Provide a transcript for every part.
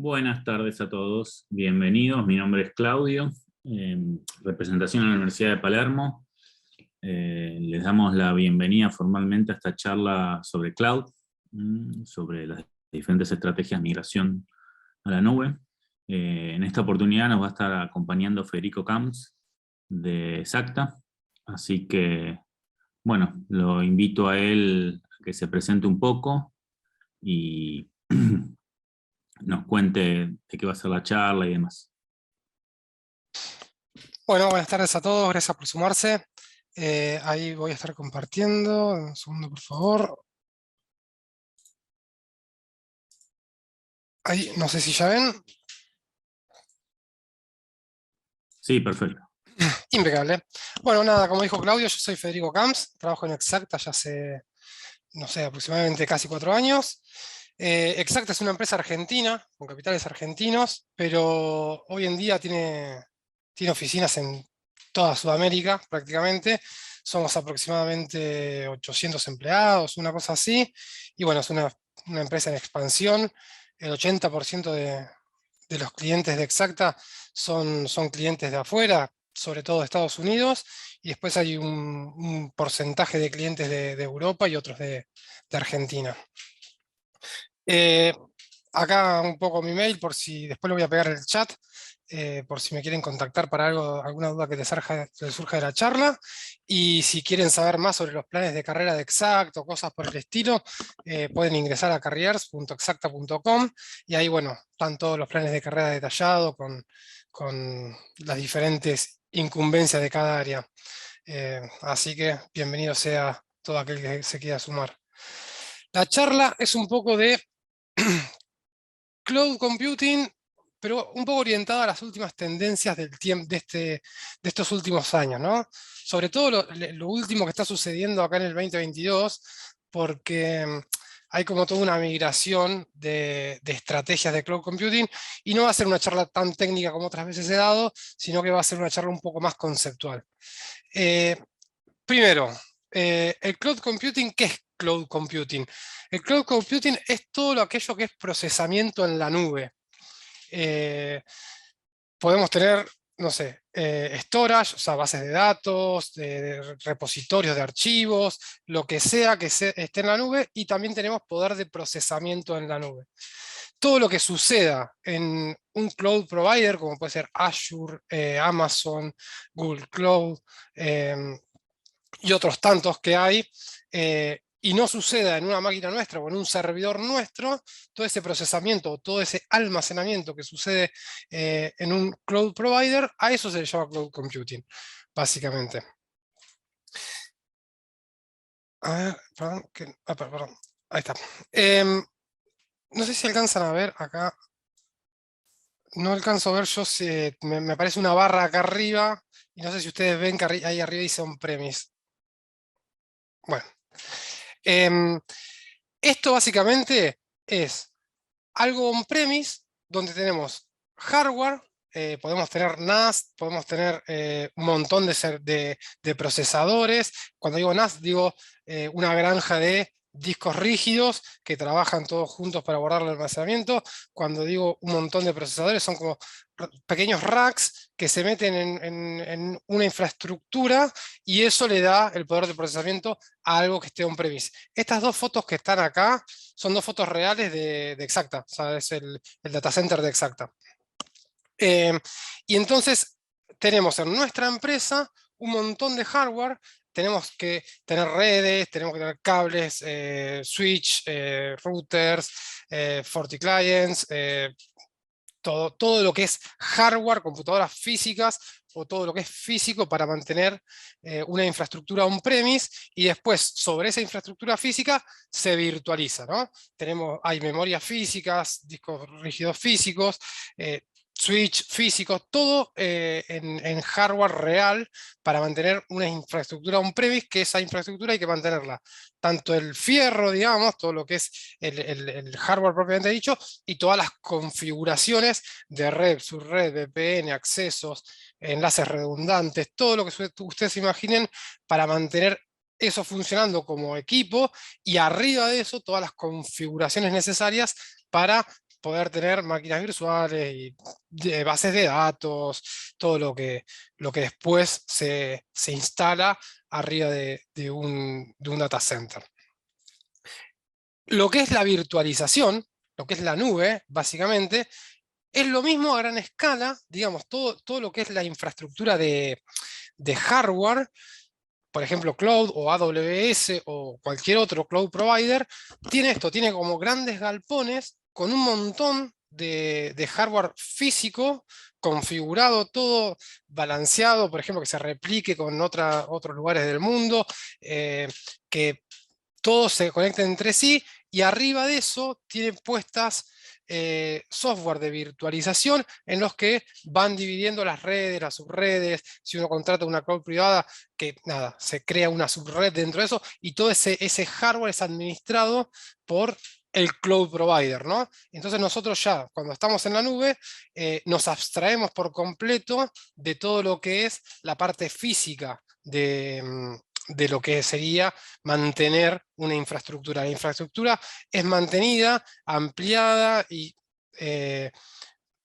Buenas tardes a todos, bienvenidos. Mi nombre es Claudio, representación a la Universidad de Palermo. Les damos la bienvenida formalmente a esta charla sobre cloud, sobre las diferentes estrategias de migración a la nube. En esta oportunidad nos va a estar acompañando Federico Camps de Exacta, así que, bueno, lo invito a él a que se presente un poco y nos cuente de qué va a ser la charla y demás. Bueno, buenas tardes a todos, gracias por sumarse. Ahí voy a estar compartiendo, un segundo por favor. Ahí, no sé si ya ven. Sí, perfecto. Impecable. Bueno, nada, como dijo Claudio, yo soy Federico Camps, trabajo en Exacta ya hace, no sé, aproximadamente casi 4 años. Exacta es una empresa argentina, con capitales argentinos, pero hoy en día tiene oficinas en toda Sudamérica prácticamente. Somos aproximadamente 800 empleados, una cosa así. Y bueno, es una empresa en expansión. El 80% de los clientes de Exacta son clientes de afuera, sobre todo de Estados Unidos, y después hay un porcentaje de clientes de Europa y otros de Argentina. Eh, Acá un poco mi mail, por si después lo voy a pegar en el chat, por si me quieren contactar para algo, alguna duda que les surja de la charla. Y si quieren saber más sobre los planes de carrera de Exacto, cosas por el estilo, pueden ingresar a careers.exacta.com y ahí, bueno, están todos los planes de carrera detallados con las diferentes incumbencias de cada área. Así que bienvenido sea todo aquel que se quiera sumar. La charla es un poco de cloud computing, pero un poco orientada a las últimas tendencias del tiempo de estos últimos años, ¿no? Sobre todo lo último que está sucediendo acá en el 2022, porque hay como toda una migración de estrategias de cloud computing, y no va a ser una charla tan técnica como otras veces he dado, sino que va a ser una charla un poco más conceptual. Primero, el cloud computing, ¿qué es cloud computing? El cloud computing es todo aquello que es procesamiento en la nube. Eh, Podemos tener, no sé, storage, o sea, bases de datos, de repositorios de archivos, lo que sea que esté en la nube, y también tenemos poder de procesamiento en la nube. Todo lo que suceda en un cloud provider, como puede ser Azure, Amazon, Google Cloud, y otros tantos que hay, y no suceda en una máquina nuestra o en un servidor nuestro, todo ese procesamiento, todo ese almacenamiento que sucede en un cloud provider, a eso se le llama cloud computing, básicamente. A ver, perdón, perdón, ahí está. No sé si alcanzan a ver acá. No alcanzo a ver yo, me aparece una barra acá arriba, y no sé si ustedes ven que ahí arriba dice on-premise. Bueno. Esto básicamente es algo on-premise donde tenemos hardware, podemos tener NAS, podemos tener un montón de procesadores. Cuando digo NAS, digo una granja de discos rígidos que trabajan todos juntos para guardar el almacenamiento. Cuando digo un montón de procesadores, son como pequeños racks que se meten en una infraestructura, y eso le da el poder de procesamiento a algo que esté on-premise. Estas dos fotos que están acá son dos fotos reales de Exacta, o sea, es el data center de Exacta. Y entonces tenemos en nuestra empresa un montón de hardware. Tenemos que tener redes, tenemos que tener cables, switch, routers, FortiClients, todo lo que es hardware, computadoras físicas, o todo lo que es físico para mantener una infraestructura on-premise, y después sobre esa infraestructura física se virtualiza, ¿no? Hay memorias físicas, discos rígidos físicos, switch físicos, todo en hardware real para mantener una infraestructura on-premise, que esa infraestructura hay que mantenerla. Tanto el fierro, digamos, todo lo que es el hardware propiamente dicho, y todas las configuraciones de red, subred, VPN, accesos, enlaces redundantes, todo lo que ustedes imaginen para mantener eso funcionando como equipo, y arriba de eso todas las configuraciones necesarias para poder tener máquinas virtuales y bases de datos, todo lo que después se instala arriba de un data center. Lo que es la virtualización, lo que es la nube, básicamente, es lo mismo a gran escala, digamos, todo lo que es la infraestructura de hardware, por ejemplo, Cloud o AWS o cualquier otro cloud provider, tiene esto, tiene como grandes galpones con un montón de hardware físico, configurado, todo balanceado, por ejemplo, que se replique con otros lugares del mundo, que todos se conecten entre sí, y arriba de eso tienen puestas software de virtualización en los que van dividiendo las redes, las subredes. Si uno contrata una cloud privada, que nada, se crea una subred dentro de eso, y todo ese hardware es administrado por el cloud provider, ¿no? Entonces nosotros ya, cuando estamos en la nube, nos abstraemos por completo de todo lo que es la parte física de lo que sería mantener una infraestructura. La infraestructura es mantenida, ampliada y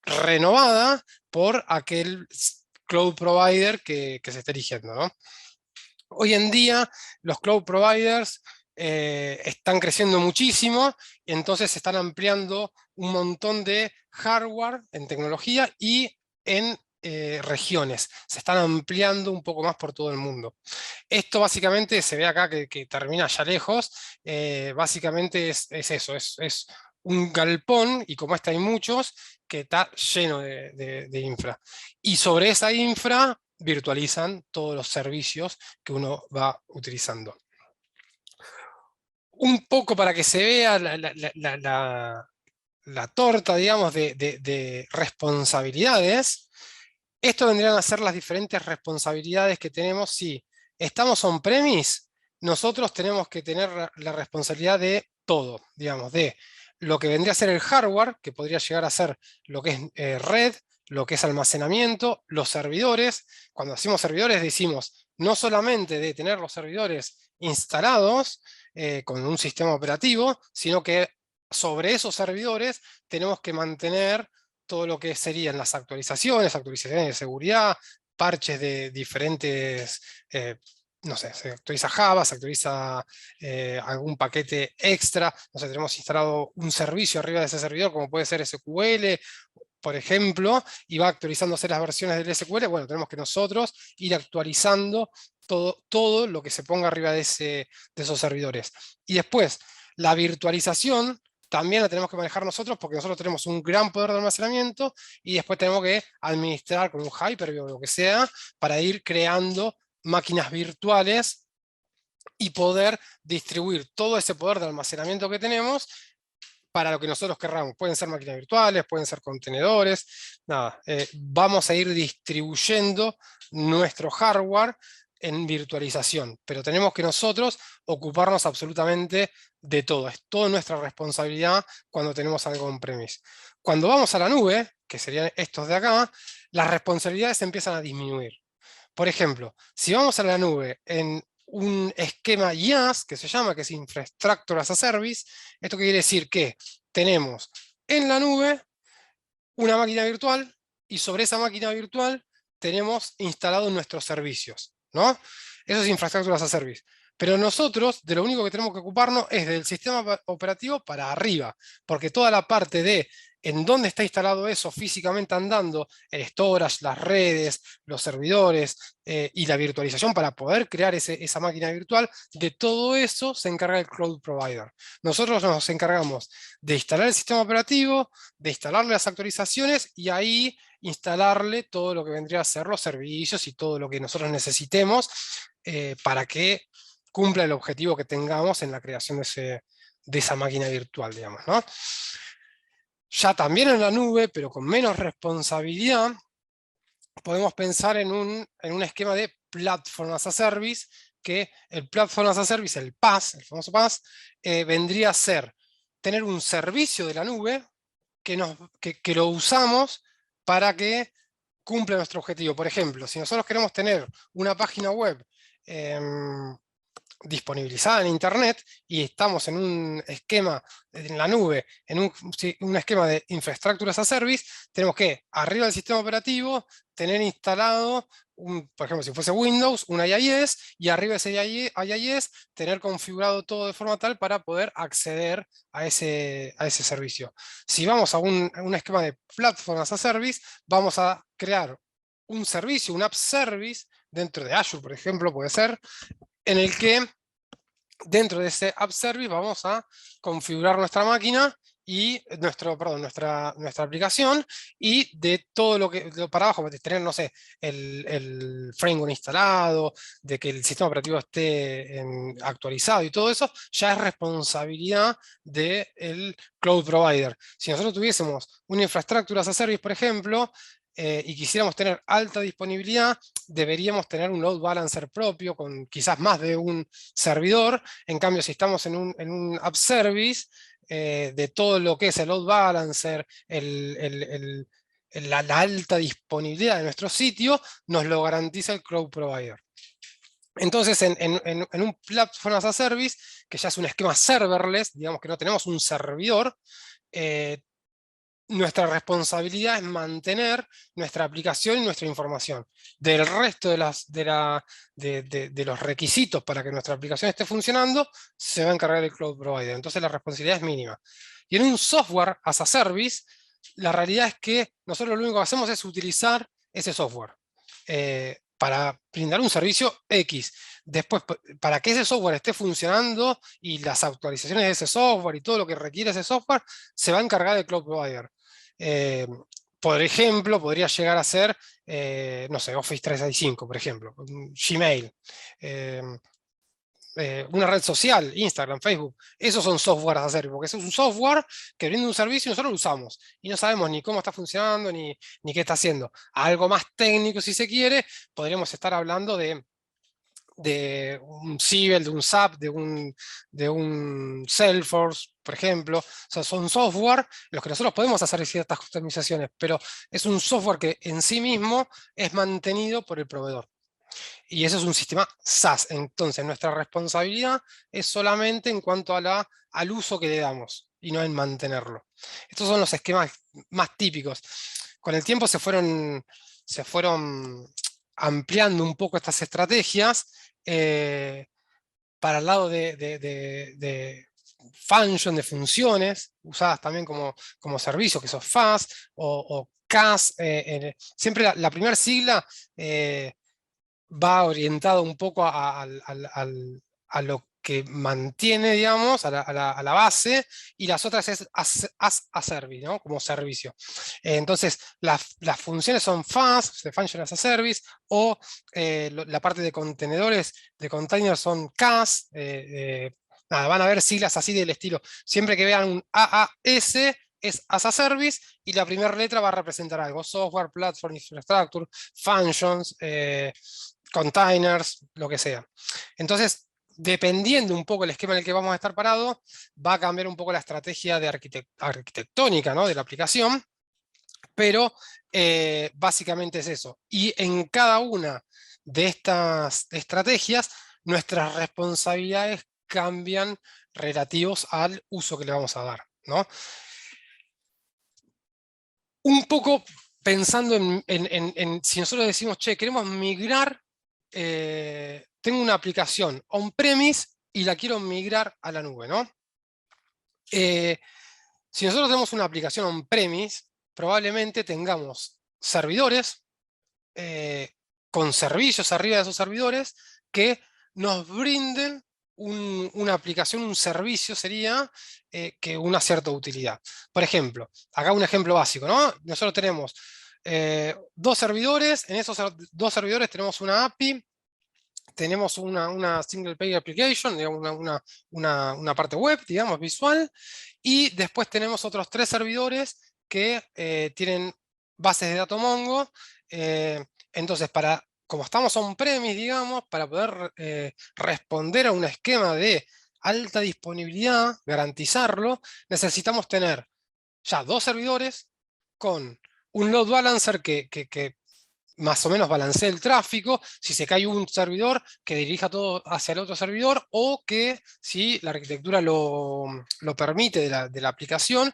renovada por aquel cloud provider que se está eligiendo, ¿no? Hoy en día los cloud providers están creciendo muchísimo, y entonces se están ampliando un montón de hardware en tecnología y en regiones. Se están ampliando un poco más por todo el mundo. Esto básicamente se ve acá que termina allá lejos. Básicamente es eso, es un galpón, y como este hay muchos, que está lleno de infra. Y sobre esa infra virtualizan todos los servicios que uno va utilizando. Un poco para que se vea la torta, digamos, de responsabilidades. Esto vendrían a ser las diferentes responsabilidades que tenemos si estamos on-premise. Nosotros tenemos que tener la responsabilidad de todo, digamos, de lo que vendría a ser el hardware, que podría llegar a ser lo que es red, lo que es almacenamiento, los servidores. Cuando decimos servidores decimos no solamente de tener los servidores instalados con un sistema operativo, sino que sobre esos servidores tenemos que mantener todo lo que serían las actualizaciones de seguridad, parches de diferentes, no sé, se actualiza Java, se actualiza algún paquete extra, no sé, tenemos instalado un servicio arriba de ese servidor, como puede ser SQL, por ejemplo, y va actualizándose las versiones del SQL. Bueno, tenemos que nosotros ir actualizando todo lo que se ponga arriba de esos servidores. Y después, la virtualización también la tenemos que manejar nosotros, porque nosotros tenemos un gran poder de almacenamiento, y después tenemos que administrar con un Hyper-V o lo que sea, para ir creando máquinas virtuales y poder distribuir todo ese poder de almacenamiento que tenemos para lo que nosotros querramos. Pueden ser máquinas virtuales, pueden ser contenedores, nada. Vamos a ir distribuyendo nuestro hardware en virtualización, pero tenemos que nosotros ocuparnos absolutamente de todo. Es toda nuestra responsabilidad cuando tenemos algo on-premise. Cuando vamos a la nube, que serían estos de acá, las responsabilidades empiezan a disminuir. Por ejemplo, si vamos a la nube en un esquema IaaS, que se llama, que es Infrastructure as a Service, esto quiere decir que tenemos en la nube una máquina virtual, y sobre esa máquina virtual tenemos instalados nuestros servicios, ¿no? Eso es Infrastructure as a Service. Pero nosotros, de lo único que tenemos que ocuparnos es del sistema operativo para arriba, porque toda la parte de en dónde está instalado eso físicamente andando, el storage, las redes, los servidores y la virtualización para poder crear esa máquina virtual, de todo eso se encarga el cloud provider. Nosotros nos encargamos de instalar el sistema operativo, de instalarle las actualizaciones, y ahí instalarle todo lo que vendría a ser los servicios y todo lo que nosotros necesitemos para que cumpla el objetivo que tengamos en la creación de esa máquina virtual, digamos, ¿no? Ya también en la nube, pero con menos responsabilidad, podemos pensar en un esquema de Platform as a Service, que el Platform as a Service, el PaaS, el famoso PaaS, vendría a ser tener un servicio de la nube que lo usamos para que cumpla nuestro objetivo. Por ejemplo, si nosotros queremos tener una página web disponibilizada en Internet y estamos en un esquema en la nube, en un esquema de Infrastructure as a Service, tenemos que, arriba del sistema operativo, tener instalado, por ejemplo, si fuese Windows, un IIS, y arriba de ese IIS tener configurado todo de forma tal para poder acceder a ese servicio. Si vamos a un esquema de Platform as a Service, vamos a crear un servicio, un app service, dentro de Azure, por ejemplo, puede ser, en el que dentro de ese app service vamos a configurar nuestra máquina y nuestra aplicación, y de todo lo que para abajo, de tener, no sé, el framework instalado, de que el sistema operativo esté actualizado y todo eso, ya es responsabilidad del cloud provider. Si nosotros tuviésemos una infraestructura as a service, por ejemplo, y quisiéramos tener alta disponibilidad, deberíamos tener un load balancer propio con quizás más de un servidor. En cambio, si estamos en un app service, de todo lo que es el load balancer, la alta disponibilidad de nuestro sitio, nos lo garantiza el cloud provider. Entonces, en un Platform as a Service, que ya es un esquema serverless, digamos que no tenemos un servidor, nuestra responsabilidad es mantener nuestra aplicación y nuestra información. Del resto de los requisitos para que nuestra aplicación esté funcionando, se va a encargar el cloud provider. Entonces la responsabilidad es mínima. Y en un software as a service, la realidad es que nosotros lo único que hacemos es utilizar ese software para brindar un servicio X. Después, para que ese software esté funcionando y las actualizaciones de ese software y todo lo que requiere ese software, se va a encargar el cloud provider. Por ejemplo, podría llegar a ser, no sé, Office 365, por ejemplo, Gmail, una red social, Instagram, Facebook. Esos son software as a service, porque eso es un software que brinda un servicio y nosotros lo usamos. Y no sabemos ni cómo está funcionando, ni qué está haciendo. Algo más técnico, si se quiere, podríamos estar hablando de un Siebel, de un SAP, de un Salesforce, por ejemplo. O sea, son software en los que nosotros podemos hacer ciertas customizaciones, pero es un software que en sí mismo es mantenido por el proveedor. Y eso es un sistema SaaS. Entonces, nuestra responsabilidad es solamente en cuanto al uso que le damos, y no en mantenerlo. Estos son los esquemas más típicos. Con el tiempo se fueron ampliando un poco estas estrategias para el lado de function, de funciones, usadas también como servicio, que son FAS o CAS. Siempre la primera sigla va orientado un poco a lo que mantiene, digamos, a la base, y las otras es as a service, ¿no? Como servicio. Entonces, las funciones son FAS, de Function as a Service, o la parte de contenedores, de containers, son CAS. Nada, van a ver siglas así del estilo. Siempre que vean un AAS, es as a service, y la primera letra va a representar algo: software, platform, infrastructure, functions, containers, lo que sea. Entonces, dependiendo un poco el esquema en el que vamos a estar parados, va a cambiar un poco la estrategia de arquitectónica, ¿no?, de la aplicación, pero básicamente es eso. Y en cada una de estas estrategias, nuestras responsabilidades cambian relativos al uso que le vamos a dar, ¿no? Un poco pensando si nosotros decimos, che, queremos migrar, tengo una aplicación on-premise y la quiero migrar a la nube, ¿no? Si nosotros tenemos una aplicación on-premise, probablemente tengamos servidores con servicios arriba de esos servidores que nos brinden una aplicación, un servicio sería que una cierta utilidad. Por ejemplo, acá un ejemplo básico, ¿no? Nosotros tenemos dos servidores, en esos dos servidores tenemos una API, tenemos una single page application, digamos, una parte web, digamos, visual, y después tenemos otros 3 servidores que tienen bases de datos Mongo. Entonces, como estamos on-premise, digamos, para poder responder a un esquema de alta disponibilidad, garantizarlo, necesitamos tener ya 2 servidores con un load balancer que más o menos balancee el tráfico, si se cae un servidor, que dirija todo hacia el otro servidor, o que si la arquitectura lo permite de la aplicación,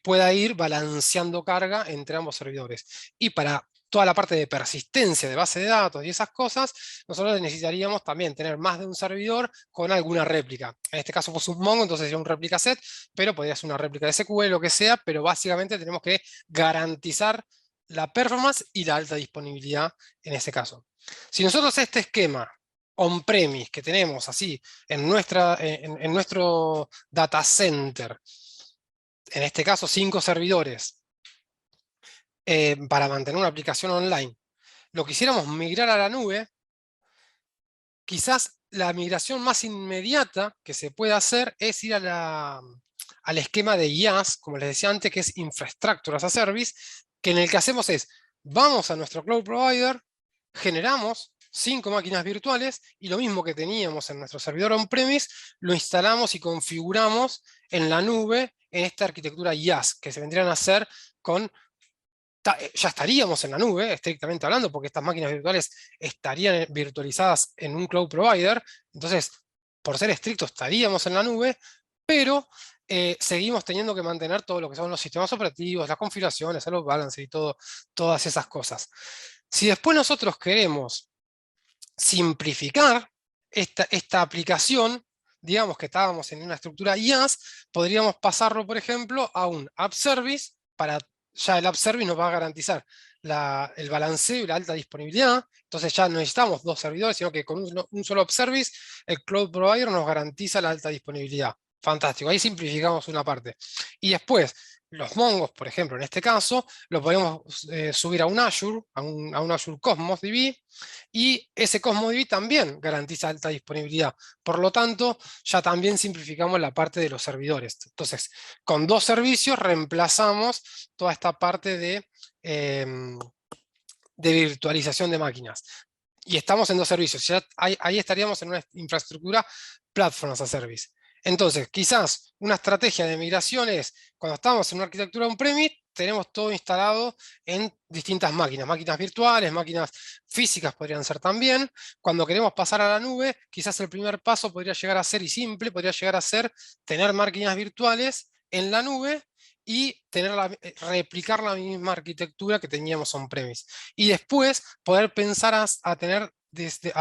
pueda ir balanceando carga entre ambos servidores. Y para toda la parte de persistencia de base de datos y esas cosas, nosotros necesitaríamos también tener más de un servidor con alguna réplica. En este caso fue un Mongo, entonces sería un réplica set, pero podría ser una réplica de SQL, lo que sea, pero básicamente tenemos que garantizar la performance y la alta disponibilidad en ese caso. Si nosotros este esquema on-premise que tenemos así en nuestro data center, en este caso 5 servidores, para mantener una aplicación online, lo quisiéramos migrar a la nube, quizás la migración más inmediata que se puede hacer es ir al esquema de IaaS, como les decía antes, que es Infrastructure as a Service, que en el que hacemos es, vamos a nuestro cloud provider, generamos 5 máquinas virtuales, y lo mismo que teníamos en nuestro servidor on-premise, lo instalamos y configuramos en la nube, en esta arquitectura IaaS, que se vendrían a hacer con... Ya estaríamos en la nube, estrictamente hablando, porque estas máquinas virtuales estarían virtualizadas en un cloud provider, entonces, por ser estrictos, estaríamos en la nube, pero seguimos teniendo que mantener todo lo que son los sistemas operativos, las configuraciones, el load balancer y todas esas cosas. Si después nosotros queremos simplificar esta aplicación, digamos que estábamos en una estructura IaaS, podríamos pasarlo, por ejemplo, a un app service. Ya el app service nos va a garantizar el balanceo y la alta disponibilidad. Entonces ya no necesitamos 2 servidores, sino que con un solo app service, el cloud provider nos garantiza la alta disponibilidad. Fantástico, ahí simplificamos una parte. Y después, los Mongos, por ejemplo, en este caso, lo podemos subir a un Azure, a un Azure Cosmos DB, y ese Cosmos DB también garantiza alta disponibilidad. Por lo tanto, ya también simplificamos la parte de los servidores. Entonces, con 2 servicios reemplazamos toda esta parte de virtualización de máquinas. Y estamos en 2 servicios. Ya ahí estaríamos en una infraestructura Platform as a Service. Entonces, quizás una estrategia de migración es, cuando estamos en una arquitectura on-premise, tenemos todo instalado en distintas máquinas, máquinas virtuales, máquinas físicas podrían ser también. Cuando queremos pasar a la nube, quizás el primer paso podría llegar a ser, y simple, podría llegar a ser tener máquinas virtuales en la nube y replicar la misma arquitectura que teníamos on-premise. Y después poder pensar a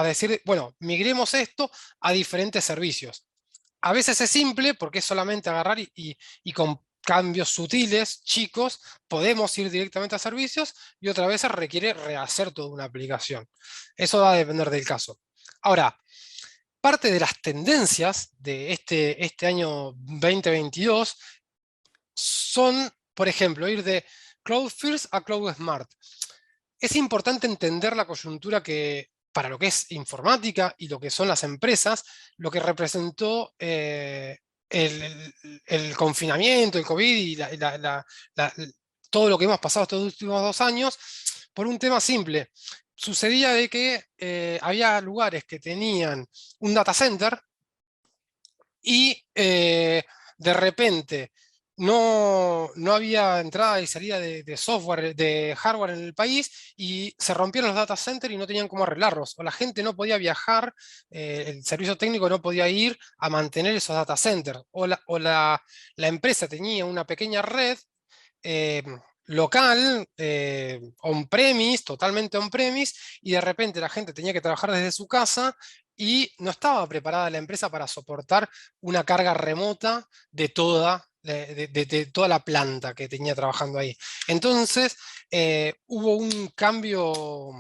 decir, bueno, migremos esto a diferentes servicios. A veces es simple porque es solamente agarrar y con cambios sutiles, chicos, podemos ir directamente a servicios, y otra vez requiere rehacer toda una aplicación. Eso va a depender del caso. Ahora, parte de las tendencias de este año 2022 son, por ejemplo, ir de Cloud First a Cloud Smart. Es importante entender la coyuntura que, para lo que es informática y lo que son las empresas, lo que representó el confinamiento, el COVID y todo lo que hemos pasado estos últimos 2 años, por un tema simple. Sucedía de que había lugares que tenían un data center y de repente no había entrada y salida de software, de hardware en el país, y se rompieron los data centers y no tenían cómo arreglarlos, o la gente no podía viajar, el servicio técnico no podía ir a mantener esos data centers, o la empresa tenía una pequeña red local, on-premise, totalmente on-premise, y de repente la gente tenía que trabajar desde su casa y no estaba preparada la empresa para soportar una carga remota de toda la planta que tenía trabajando ahí. Entonces, hubo un cambio,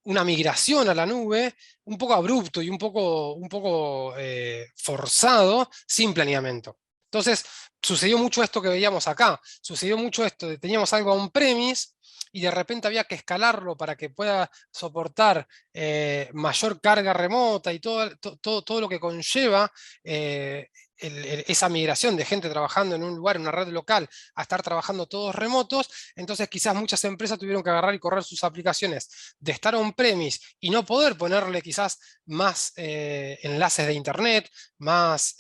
una migración a la nube, un poco abrupto y un poco forzado, sin planeamiento. Entonces, sucedió mucho esto que veíamos acá, sucedió mucho esto de teníamos algo on-premise, y de repente había que escalarlo para que pueda soportar mayor carga remota y todo lo que conlleva esa migración de gente trabajando en un lugar, en una red local, a estar trabajando todos remotos. Entonces quizás muchas empresas tuvieron que agarrar y correr sus aplicaciones de estar on-premise y no poder ponerle quizás más enlaces de internet, más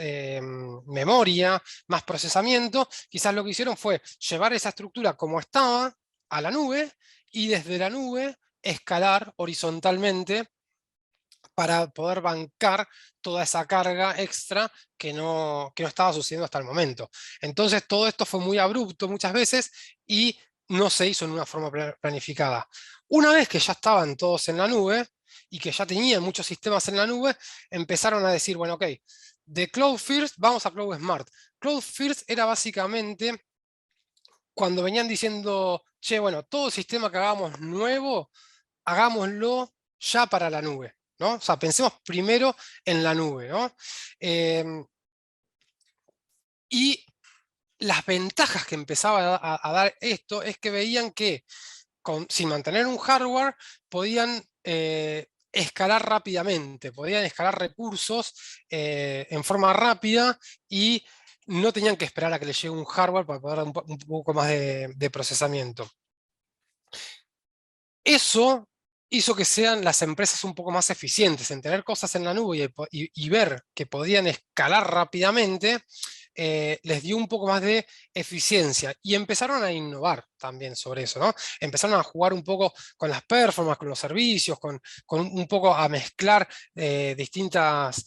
memoria, más procesamiento. Quizás lo que hicieron fue llevar esa estructura como estaba a la nube, y desde la nube escalar horizontalmente para poder bancar toda esa carga extra que no estaba sucediendo hasta el momento. Entonces todo esto fue muy abrupto muchas veces y no se hizo en una forma planificada. Una vez que ya estaban todos en la nube y que ya tenían muchos sistemas en la nube, empezaron a decir, bueno, ok, de Cloud First vamos a Cloud Smart. Cloud First era básicamente cuando venían diciendo, che, bueno, todo sistema que hagamos nuevo, hagámoslo ya para la nube, ¿no? O sea, pensemos primero en la nube, ¿no? Y las ventajas que empezaba a dar esto es que veían que sin mantener un hardware podían escalar rápidamente, podían escalar recursos en forma rápida y no tenían que esperar a que les llegue un hardware para poder dar un poco más de procesamiento. Eso hizo que sean las empresas un poco más eficientes en tener cosas en la nube y ver que podían escalar rápidamente, les dio un poco más de eficiencia y empezaron a innovar también sobre eso, ¿no? Empezaron a jugar un poco con las performances, con los servicios, con un poco a mezclar distintas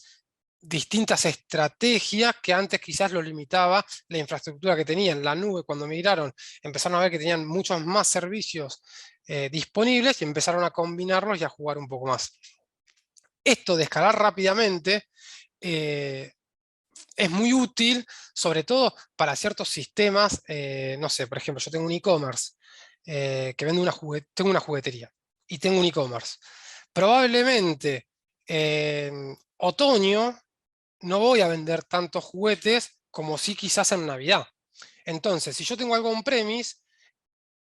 estrategias que antes quizás lo limitaba la infraestructura que tenían. La nube, cuando migraron, empezaron a ver que tenían muchos más servicios disponibles y empezaron a combinarlos y a jugar un poco más. Esto de escalar rápidamente es muy útil, sobre todo para ciertos sistemas, no sé, por ejemplo, yo tengo un e-commerce que vende tengo una juguetería y tengo un e-commerce. Probablemente en otoño no voy a vender tantos juguetes como si quizás en Navidad. Entonces, si yo tengo algo on-premise,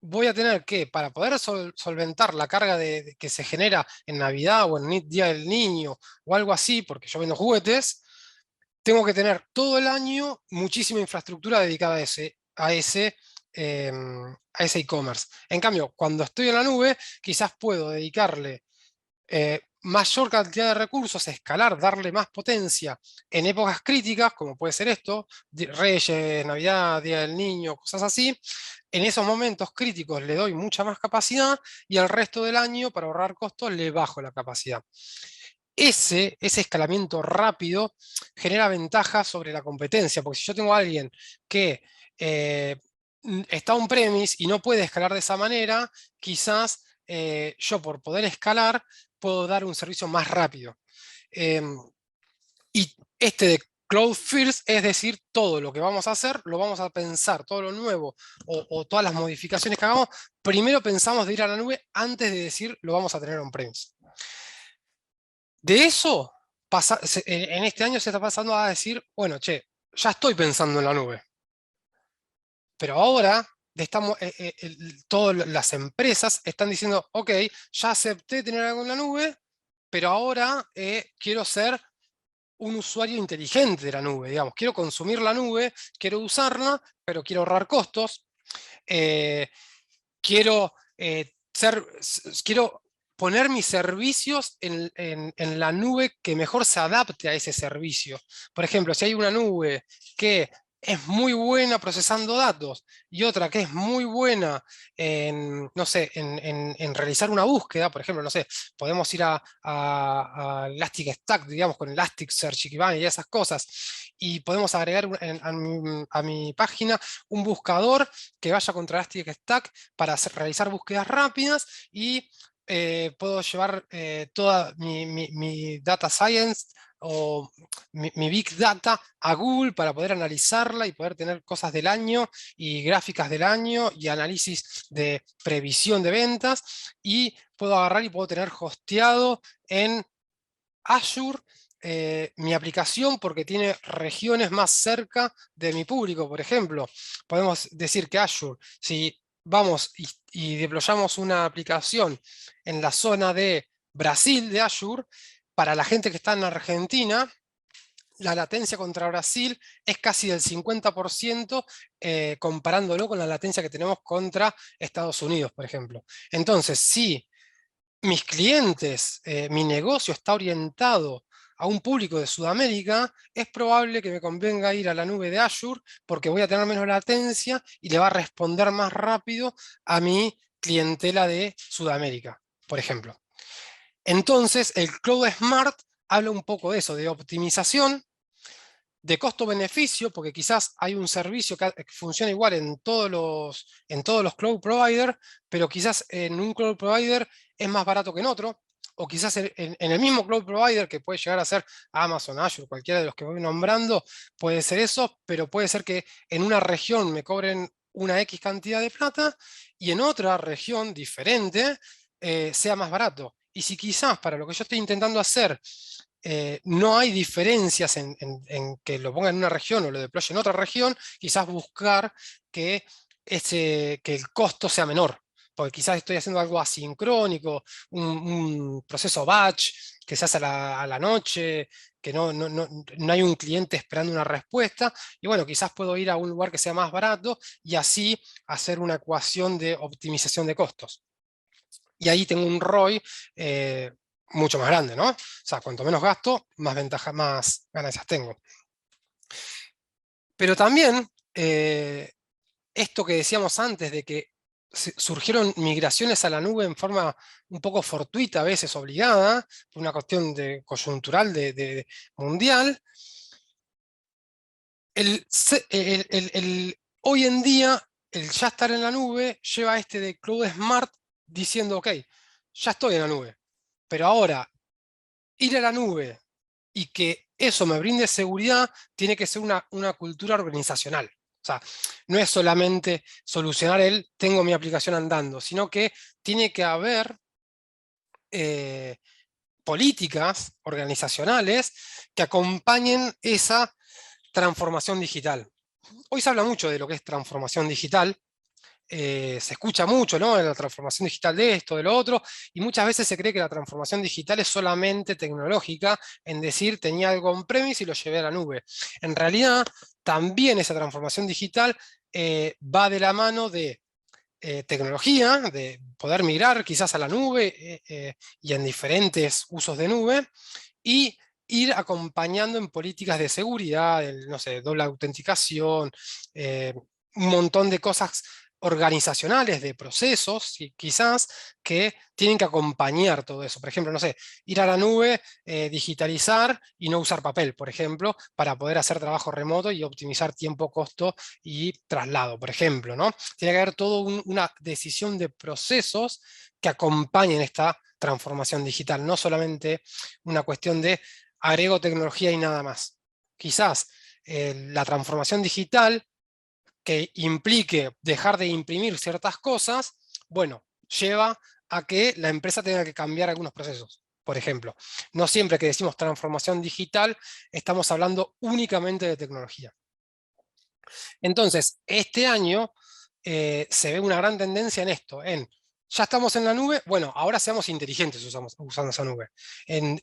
voy a tener que, para poder solventar la carga que se genera en Navidad o en el Día del Niño o algo así, porque yo vendo juguetes, tengo que tener todo el año muchísima infraestructura dedicada a ese e-commerce. En cambio, cuando estoy en la nube, quizás puedo dedicarle mayor cantidad de recursos, escalar, darle más potencia en épocas críticas, como puede ser esto, Reyes, Navidad, Día del Niño, cosas así. En esos momentos críticos le doy mucha más capacidad y el resto del año, para ahorrar costos, le bajo la capacidad. Ese escalamiento rápido genera ventajas sobre la competencia, porque si yo tengo a alguien que está on-premise y no puede escalar de esa manera, quizás yo por poder escalar puedo dar un servicio más rápido. Y este de Cloud First, es decir, todo lo que vamos a hacer, lo vamos a pensar, todo lo nuevo o todas las modificaciones que hagamos, primero pensamos de ir a la nube antes de decir lo vamos a tener on-premise. De eso, en este año se está pasando a decir, bueno, che, ya estoy pensando en la nube. Pero ahora todas las empresas están diciendo, ok, ya acepté tener algo en la nube, pero ahora quiero ser un usuario inteligente de la nube, digamos. Quiero consumir la nube, quiero usarla, pero quiero ahorrar costos. Quiero poner mis servicios en la nube que mejor se adapte a ese servicio. Por ejemplo, si hay una nube que es muy buena procesando datos y otra que es muy buena en, no sé, en realizar una búsqueda, por ejemplo, no sé, podemos ir a Elastic Stack, digamos, con Elasticsearch y esas cosas, y podemos agregar a mi página un buscador que vaya contra Elastic Stack para realizar búsquedas rápidas y puedo llevar toda mi data science o mi big data a Google para poder analizarla y poder tener cosas del año y gráficas del año y análisis de previsión de ventas, y puedo agarrar y puedo tener hosteado en Azure mi aplicación porque tiene regiones más cerca de mi público. Por ejemplo, podemos decir que Azure, si vamos y deployamos una aplicación en la zona de Brasil de Azure, para la gente que está en Argentina, la latencia contra Brasil es casi del 50%, comparándolo con la latencia que tenemos contra Estados Unidos, por ejemplo. Entonces, si mis clientes, mi negocio está orientado a un público de Sudamérica, es probable que me convenga ir a la nube de Azure porque voy a tener menos latencia y le va a responder más rápido a mi clientela de Sudamérica. por ejemplo. Entonces, el Cloud Smart habla un poco de eso, de optimización, de costo-beneficio, porque quizás hay un servicio que funciona igual en todos los cloud providers, pero quizás en un cloud provider es más barato que en otro, o quizás en el mismo cloud provider, que puede llegar a ser Amazon, Azure, cualquiera de los que voy nombrando, puede ser eso, pero puede ser que en una región me cobren una X cantidad de plata, y en otra región diferente sea más barato. Y si quizás para lo que yo estoy intentando hacer no hay diferencias en que lo ponga en una región o lo deploye en otra región, quizás buscar que el costo sea menor, porque quizás estoy haciendo algo asincrónico, un proceso batch que se hace a la noche, que no hay un cliente esperando una respuesta, y bueno, quizás puedo ir a un lugar que sea más barato y así hacer una ecuación de optimización de costos. Y ahí tengo un ROI mucho más grande, ¿no? O sea, cuanto menos gasto, más ventaja, más ganancias tengo. Pero también, esto que decíamos antes de que surgieron migraciones a la nube en forma un poco fortuita, a veces obligada, por una cuestión coyuntural mundial, hoy en día, el ya estar en la nube lleva a este de Cloud Smart diciendo, ok, ya estoy en la nube, pero ahora ir a la nube y que eso me brinde seguridad tiene que ser una cultura organizacional. O sea, no es solamente solucionar tengo mi aplicación andando, sino que tiene que haber políticas organizacionales que acompañen esa transformación digital. Hoy se habla mucho de lo que es transformación digital, se escucha mucho, ¿no? En la transformación digital de esto, de lo otro, y muchas veces se cree que la transformación digital es solamente tecnológica, en decir, tenía algo on-premise y lo llevé a la nube. En realidad, también esa transformación digital va de la mano de tecnología, de poder migrar quizás a la nube y en diferentes usos de nube, y ir acompañando en políticas de seguridad, no sé, doble autenticación, un montón de cosas organizacionales, de procesos, quizás, que tienen que acompañar todo eso. Por ejemplo, no sé, ir a la nube, digitalizar y no usar papel, por ejemplo, para poder hacer trabajo remoto y optimizar tiempo, costo y traslado, por ejemplo, ¿no? Tiene que haber toda una decisión de procesos que acompañen esta transformación digital, no solamente una cuestión de agrego tecnología y nada más. Quizás la transformación digital que implique dejar de imprimir ciertas cosas, bueno, lleva a que la empresa tenga que cambiar algunos procesos. Por ejemplo, no siempre que decimos transformación digital estamos hablando únicamente de tecnología. Entonces, este año se ve una gran tendencia en esto, ya estamos en la nube, bueno, ahora seamos inteligentes usando esa nube.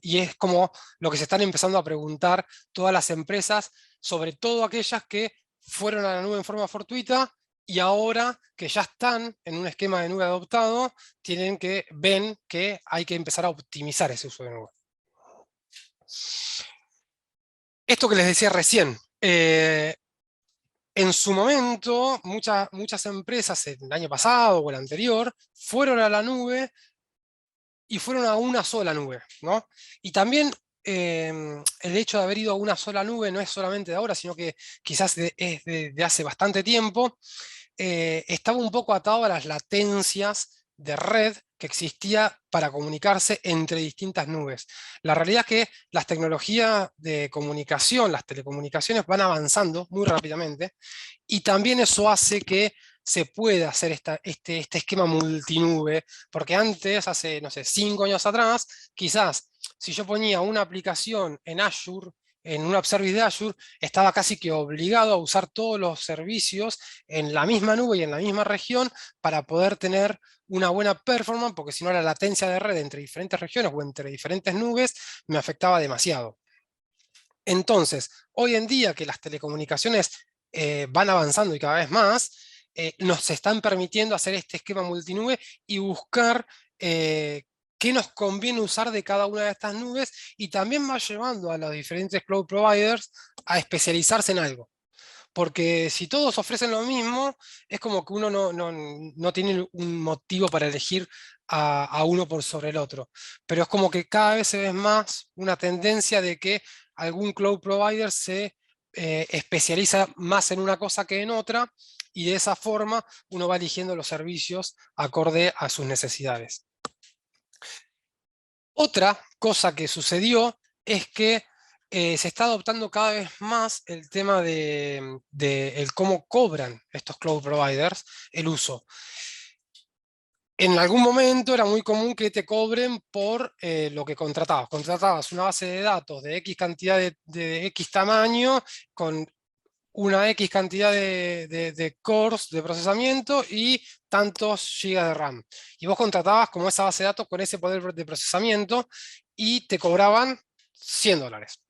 Y es como lo que se están empezando a preguntar todas las empresas, sobre todo aquellas que fueron a la nube en forma fortuita y ahora que ya están en un esquema de nube adoptado, ven que hay que empezar a optimizar ese uso de nube. Esto que les decía recién, en su momento, muchas empresas el año pasado o el anterior fueron a la nube y fueron a una sola nube, ¿no? Y también el hecho de haber ido a una sola nube no es solamente de ahora, sino que quizás es de hace bastante tiempo, estaba un poco atado a las latencias de red que existía para comunicarse entre distintas nubes. La realidad es que las tecnologías de comunicación, las telecomunicaciones van avanzando muy rápidamente y también eso hace que se pueda hacer este esquema multinube, porque antes, hace, no sé, 5 años atrás, quizás si yo ponía una aplicación en Azure, en un app service de Azure, estaba casi que obligado a usar todos los servicios en la misma nube y en la misma región para poder tener una buena performance, porque si no la latencia de red entre diferentes regiones o entre diferentes nubes me afectaba demasiado. Entonces, hoy en día que las telecomunicaciones van avanzando y cada vez más, nos están permitiendo hacer este esquema multinube y buscar qué nos conviene usar de cada una de estas nubes, y también va llevando a los diferentes cloud providers a especializarse en algo. Porque si todos ofrecen lo mismo, es como que uno no tiene un motivo para elegir a uno por sobre el otro. Pero es como que cada vez se ve más una tendencia de que algún cloud provider se especializa más en una cosa que en otra, y de esa forma uno va eligiendo los servicios acorde a sus necesidades. Otra cosa que sucedió es que se está adoptando cada vez más el tema de el cómo cobran estos cloud providers el uso. En algún momento era muy común que te cobren por lo que contratabas. Contratabas una base de datos de X cantidad de X tamaño, con una X cantidad de cores de procesamiento y tantos gigas de RAM. Y vos contratabas como esa base de datos con ese poder de procesamiento y te cobraban $100.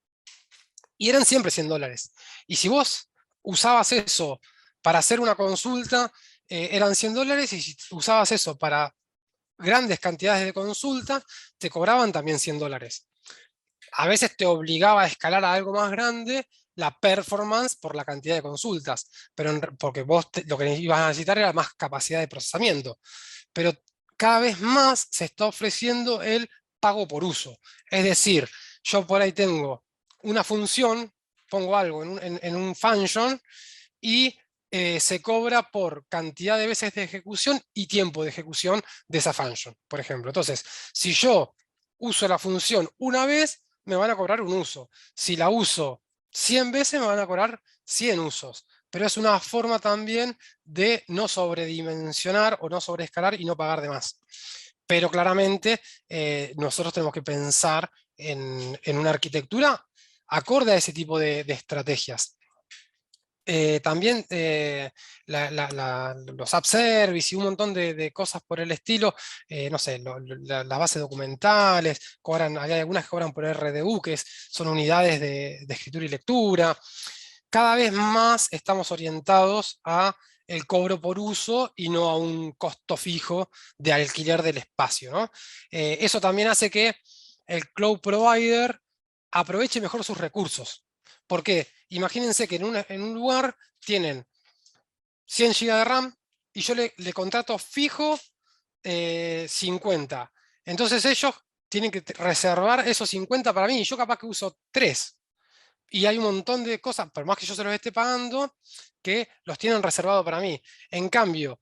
Y eran siempre $100. Y si vos usabas eso para hacer una consulta, eran $100, y si usabas eso para grandes cantidades de consultas, te cobraban también $100. A veces te obligaba a escalar a algo más grande la performance por la cantidad de consultas, pero porque vos lo que ibas a necesitar era más capacidad de procesamiento. Pero cada vez más se está ofreciendo el pago por uso. Es decir, yo por ahí tengo una función, pongo algo en un function, y se cobra por cantidad de veces de ejecución y tiempo de ejecución de esa function, por ejemplo. Entonces, si yo uso la función una vez, me van a cobrar un uso. Si la uso 100 veces, me van a cobrar 100 usos. Pero es una forma también de no sobredimensionar o no sobreescalar y no pagar de más. Pero claramente nosotros tenemos que pensar en una arquitectura acorde a ese tipo de estrategias. También los app service y un montón de cosas por el estilo, no sé, las bases documentales, hay algunas que cobran por RDU, son unidades de escritura y lectura. Cada vez más estamos orientados a el cobro por uso y no a un costo fijo de alquiler del espacio, ¿no? Eso también hace que el cloud provider aproveche mejor sus recursos. ¿Por qué? Imagínense que en un lugar tienen 100 GB de RAM y yo le contrato fijo 50. Entonces ellos tienen que reservar esos 50 para mí, y yo capaz que uso 3. Y hay un montón de cosas, por más que yo se los esté pagando, que los tienen reservado para mí. En cambio,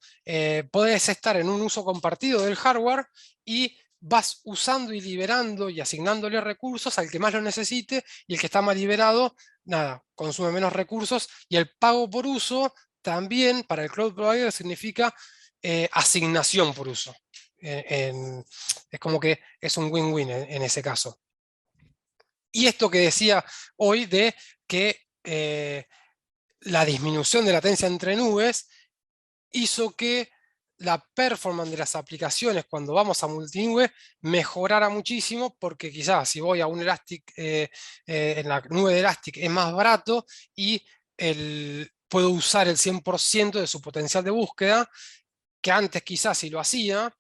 podés estar en un uso compartido del hardware y vas usando y liberando y asignándole recursos al que más lo necesite, y el que está más liberado, nada, consume menos recursos, y el pago por uso también para el cloud provider significa asignación por uso. Es como que es un win-win en ese caso. Y esto que decía hoy de que la disminución de latencia entre nubes hizo que la performance de las aplicaciones cuando vamos a multinube mejorara muchísimo, porque quizás si voy a un Elastic, en la nube de Elastic es más barato y puedo usar el 100% de su potencial de búsqueda, que antes quizás si lo hacía,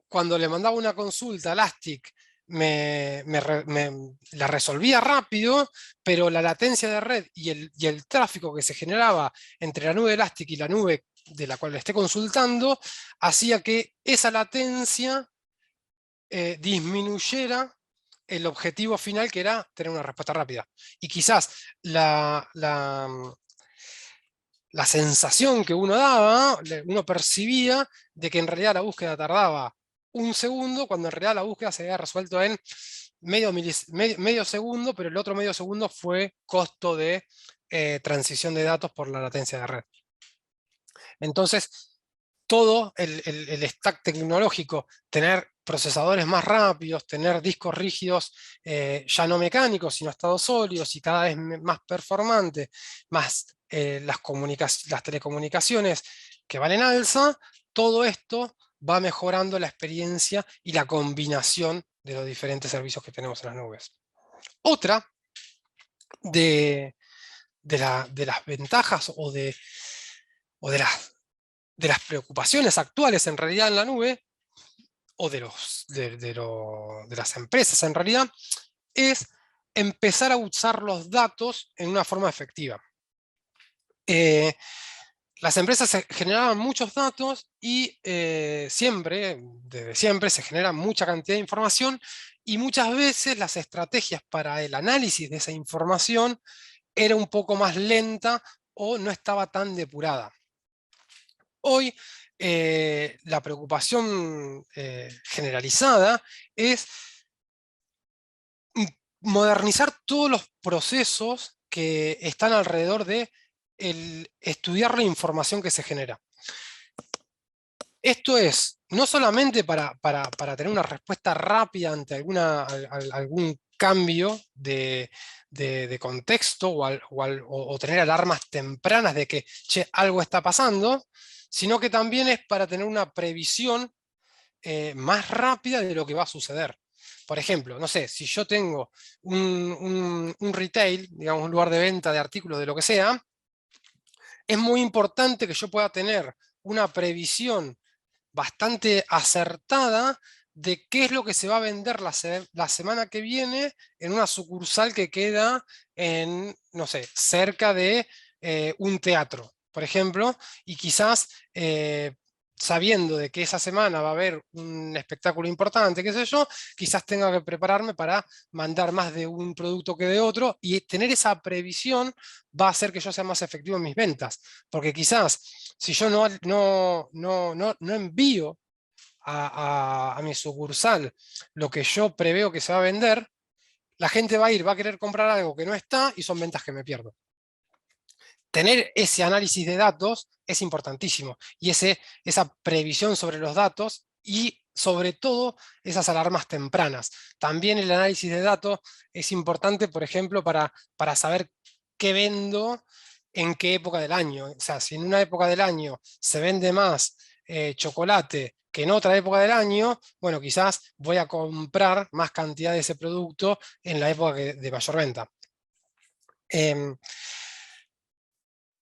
cuando le mandaba una consulta a Elastic, la resolvía rápido, pero la latencia de red y el tráfico que se generaba entre la nube Elastic y la nube de la cual le esté consultando, hacía que esa latencia disminuyera el objetivo final, que era tener una respuesta rápida. Y quizás la sensación que uno daba, uno percibía de que en realidad la búsqueda tardaba un segundo, cuando en realidad la búsqueda se había resuelto en medio segundo, pero el otro medio segundo fue costo de transición de datos por la latencia de red. Entonces, todo el stack tecnológico, tener procesadores más rápidos, tener discos rígidos ya no mecánicos, sino estados sólidos y cada vez más performantes, más las telecomunicaciones que van en alza, todo esto va mejorando la experiencia y la combinación de los diferentes servicios que tenemos en las nubes. Otra de las ventajas o de las preocupaciones actuales en realidad en la nube, o de las empresas en realidad, es empezar a usar los datos en una forma efectiva. Las empresas generaban muchos datos y desde siempre se genera mucha cantidad de información y muchas veces las estrategias para el análisis de esa información era un poco más lenta o no estaba tan depurada. Hoy la preocupación generalizada es modernizar todos los procesos que están alrededor de estudiar la información que se genera. Esto es no solamente para tener una respuesta rápida ante algún cambio de contexto o tener alarmas tempranas de que algo está pasando, sino que también es para tener una previsión más rápida de lo que va a suceder. Por ejemplo, no sé, si yo tengo un retail, digamos un lugar de venta de artículos de lo que sea, es muy importante que yo pueda tener una previsión bastante acertada de qué es lo que se va a vender la semana que viene en una sucursal que queda en, no sé, cerca de un teatro, por ejemplo, y quizás sabiendo de que esa semana va a haber un espectáculo importante, qué sé yo, quizás tenga que prepararme para mandar más de un producto que de otro, y tener esa previsión va a hacer que yo sea más efectivo en mis ventas, porque quizás si yo no envío a mi sucursal lo que yo preveo que se va a vender, la gente va a ir, va a querer comprar algo que no está y son ventas que me pierdo. Tener ese análisis de datos es importantísimo y esa previsión sobre los datos y sobre todo esas alarmas tempranas. También el análisis de datos es importante, por ejemplo, para saber qué vendo en qué época del año. O sea, si en una época del año se vende más chocolate que en otra época del año, bueno, quizás voy a comprar más cantidad de ese producto en la época de mayor venta.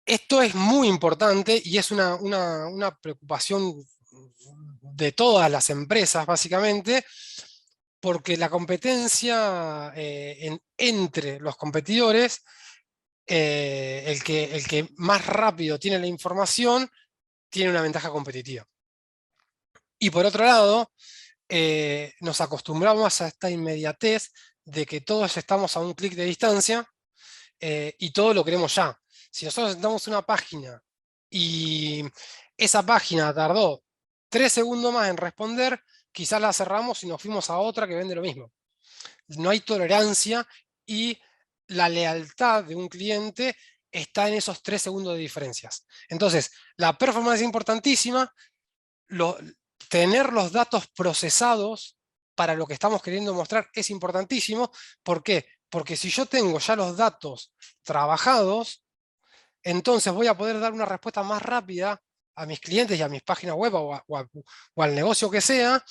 Esto es muy importante y es una preocupación de todas las empresas, básicamente, porque la competencia entre los competidores, el que más rápido tiene la información, tiene una ventaja competitiva. Y por otro lado, nos acostumbramos a esta inmediatez de que todos estamos a un clic de distancia y todo lo queremos ya. Si nosotros entramos una página y esa página tardó 3 segundos más en responder, quizás la cerramos y nos fuimos a otra que vende lo mismo. No hay tolerancia y la lealtad de un cliente está en esos 3 segundos de diferencias. Entonces, la performance es importantísima, tener los datos procesados para lo que estamos queriendo mostrar es importantísimo. ¿Por qué? Porque si yo tengo ya los datos trabajados, entonces voy a poder dar una respuesta más rápida a mis clientes y a mis páginas web o al negocio que sea,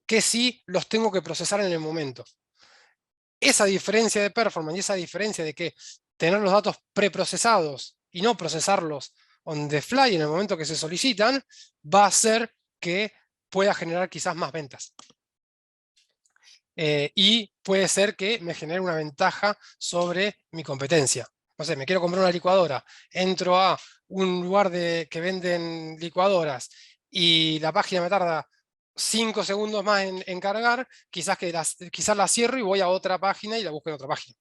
que si los tengo que procesar en el momento. Esa diferencia de performance y esa diferencia de que tener los datos preprocesados y no procesarlos on the fly en el momento que se solicitan, va a hacer que pueda generar quizás más ventas. Y puede ser que me genere una ventaja sobre mi competencia. No sé, me quiero comprar una licuadora, entro a un lugar que venden licuadoras y la página me tarda 5 segundos más en cargar, quizás la cierro y voy a otra página y la busco en otra página.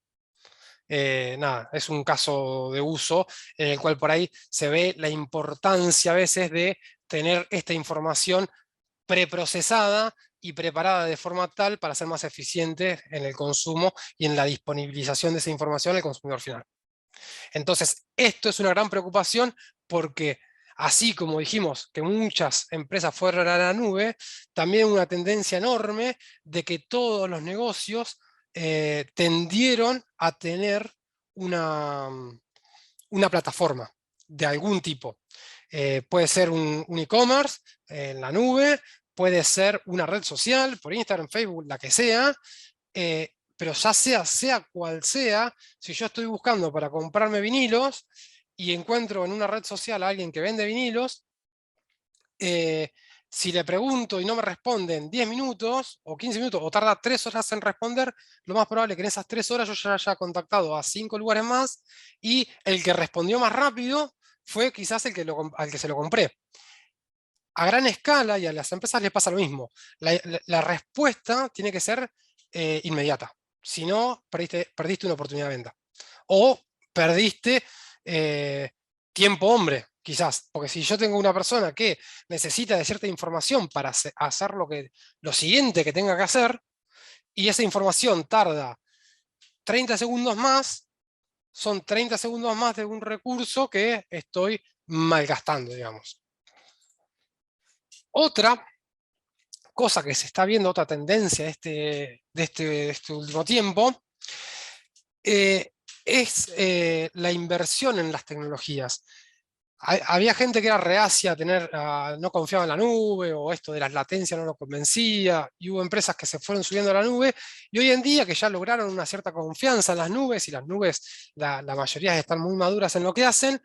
Nada, es un caso de uso en el cual por ahí se ve la importancia a veces de tener esta información preprocesada y preparada de forma tal para ser más eficiente en el consumo y en la disponibilización de esa información al consumidor final. Entonces, esto es una gran preocupación porque, así como dijimos que muchas empresas fueron a la nube, también una tendencia enorme de que todos los negocios tendieron a tener una plataforma de algún tipo. Puede ser un e-commerce en la nube, puede ser una red social, por Instagram, Facebook, la que sea, pero ya sea cual sea, si yo estoy buscando para comprarme vinilos y encuentro en una red social a alguien que vende vinilos, si le pregunto y no me responden 10 minutos o 15 minutos o tarda 3 horas en responder, lo más probable es que en esas 3 horas yo ya haya contactado a 5 lugares más y el que respondió más rápido fue quizás al que se lo compré. A gran escala y a las empresas les pasa lo mismo. La respuesta tiene que ser inmediata. Si no, perdiste una oportunidad de venta. O perdiste tiempo hombre, quizás. Porque si yo tengo una persona que necesita de cierta información para hacer lo siguiente que tenga que hacer, y esa información tarda 30 segundos más, son 30 segundos más de un recurso que estoy malgastando, digamos. Otra cosa que se está viendo, otra tendencia de este último tiempo, es la inversión en las tecnologías. Había gente que era reacia no confiaba en la nube, o esto de las latencias no lo convencía, y hubo empresas que se fueron subiendo a la nube, y hoy en día que ya lograron una cierta confianza en las nubes, y las nubes, la mayoría están muy maduras en lo que hacen,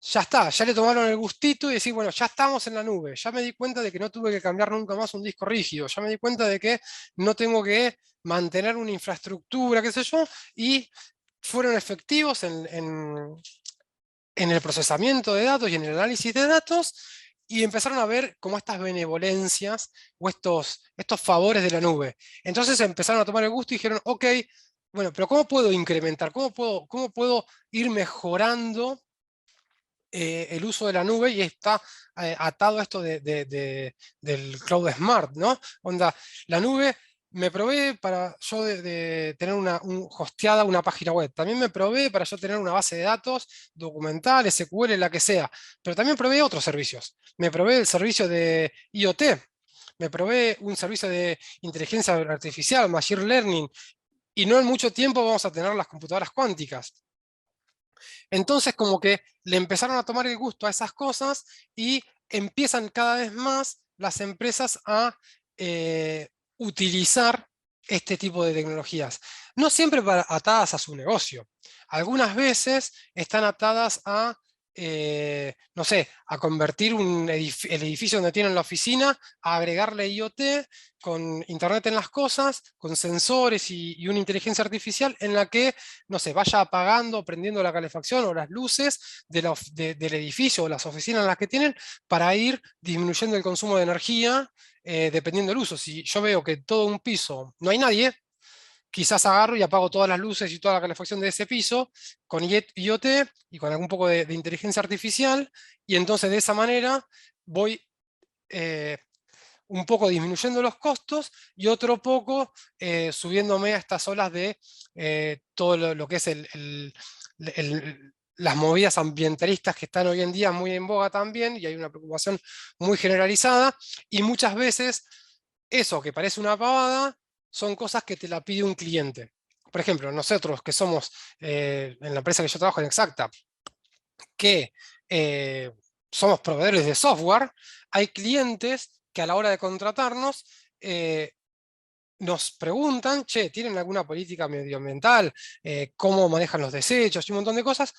ya está, ya le tomaron el gustito y decir, bueno, ya estamos en la nube, ya me di cuenta de que no tuve que cambiar nunca más un disco rígido, ya me di cuenta de que no tengo que mantener una infraestructura, qué sé yo, y fueron efectivos en el procesamiento de datos y en el análisis de datos, y empezaron a ver como estas benevolencias o estos favores de la nube. Entonces empezaron a tomar el gusto y dijeron, ok, bueno, pero ¿cómo puedo incrementar? ¿Cómo puedo ir mejorando el uso de la nube? Y está atado a esto del Cloud Smart, ¿no? Onda, la nube me provee para yo de tener hosteada una página web. También me provee para yo tener una base de datos documental, SQL, la que sea. Pero también provee otros servicios. Me provee el servicio de IoT. Me provee un servicio de inteligencia artificial, machine learning. Y no en mucho tiempo vamos a tener las computadoras cuánticas. Entonces, como que le empezaron a tomar el gusto a esas cosas y empiezan cada vez más las empresas a utilizar este tipo de tecnologías. No siempre atadas a su negocio. Algunas veces están atadas a, no sé, a convertir el edificio donde tienen la oficina, a agregarle IoT con Internet en las cosas, con sensores y una inteligencia artificial en la que, no sé, vaya apagando, prendiendo la calefacción o las luces del edificio o las oficinas en las que tienen, para ir disminuyendo el consumo de energía dependiendo del uso. Si yo veo que todo un piso no hay nadie, quizás agarro y apago todas las luces y toda la calefacción de ese piso con IoT y con algún poco de inteligencia artificial, y entonces de esa manera voy un poco disminuyendo los costos y otro poco subiéndome a estas olas de todo lo que es las movidas ambientalistas que están hoy en día muy en boga también, y hay una preocupación muy generalizada, y muchas veces eso que parece una pavada son cosas que te la pide un cliente. Por ejemplo, nosotros que somos, en la empresa que yo trabajo en Exacta, que somos proveedores de software, hay clientes que a la hora de contratarnos nos preguntan, che, ¿tienen alguna política medioambiental? ¿Cómo manejan los desechos? Y un montón de cosas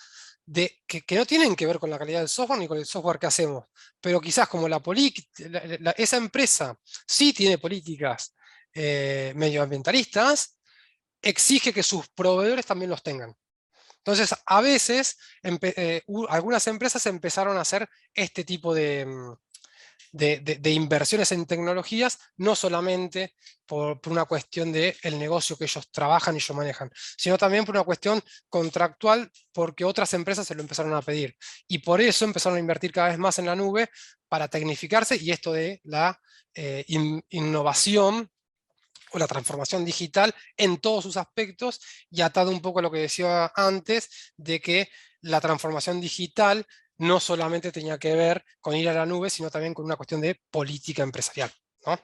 que no tienen que ver con la calidad del software ni con el software que hacemos. Pero quizás como esa empresa sí tiene políticas medioambientalistas, exige que sus proveedores también los tengan. Entonces, a veces, algunas empresas empezaron a hacer este tipo de inversiones en tecnologías, no solamente por una cuestión del negocio que ellos trabajan y ellos manejan, sino también por una cuestión contractual, porque otras empresas se lo empezaron a pedir. Y por eso empezaron a invertir cada vez más en la nube para tecnificarse, y esto de la innovación o la transformación digital en todos sus aspectos, y atado un poco a lo que decía antes, de que la transformación digital no solamente tenía que ver con ir a la nube, sino también con una cuestión de política empresarial, ¿no?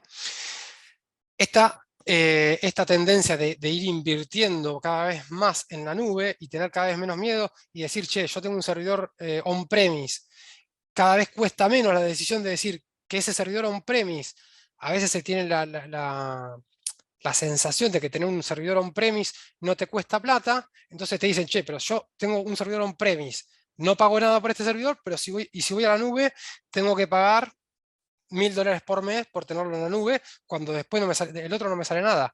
Esta tendencia de ir invirtiendo cada vez más en la nube y tener cada vez menos miedo y decir, che, yo tengo un servidor on-premise, cada vez cuesta menos la decisión de decir que ese servidor on-premise, a veces se tiene la sensación de que tener un servidor on-premise no te cuesta plata, entonces te dicen, che, pero yo tengo un servidor on-premise, no pago nada por este servidor, pero si voy a la nube, tengo que pagar $1000 por mes por tenerlo en la nube, cuando después el otro no me sale nada.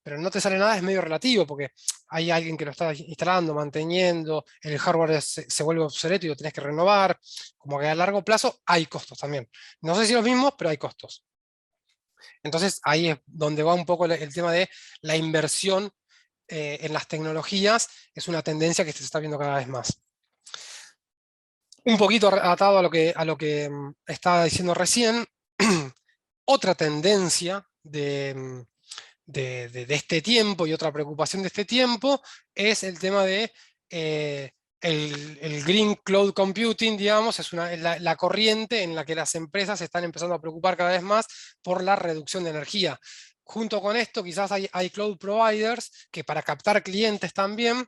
pero no te sale nada, es medio relativo, porque hay alguien que lo está instalando, manteniendo, el hardware se vuelve obsoleto y lo tenés que renovar, como que a largo plazo hay costos también. No sé si los mismos, pero hay costos. Entonces ahí es donde va un poco el tema de la inversión en las tecnologías, es una tendencia que se está viendo cada vez más. Un poquito atado a lo que estaba diciendo recién, otra tendencia de este tiempo y otra preocupación de este tiempo es el tema de el Green Cloud Computing, digamos, es la corriente en la que las empresas se están empezando a preocupar cada vez más por la reducción de energía. Junto con esto, quizás hay cloud providers que para captar clientes también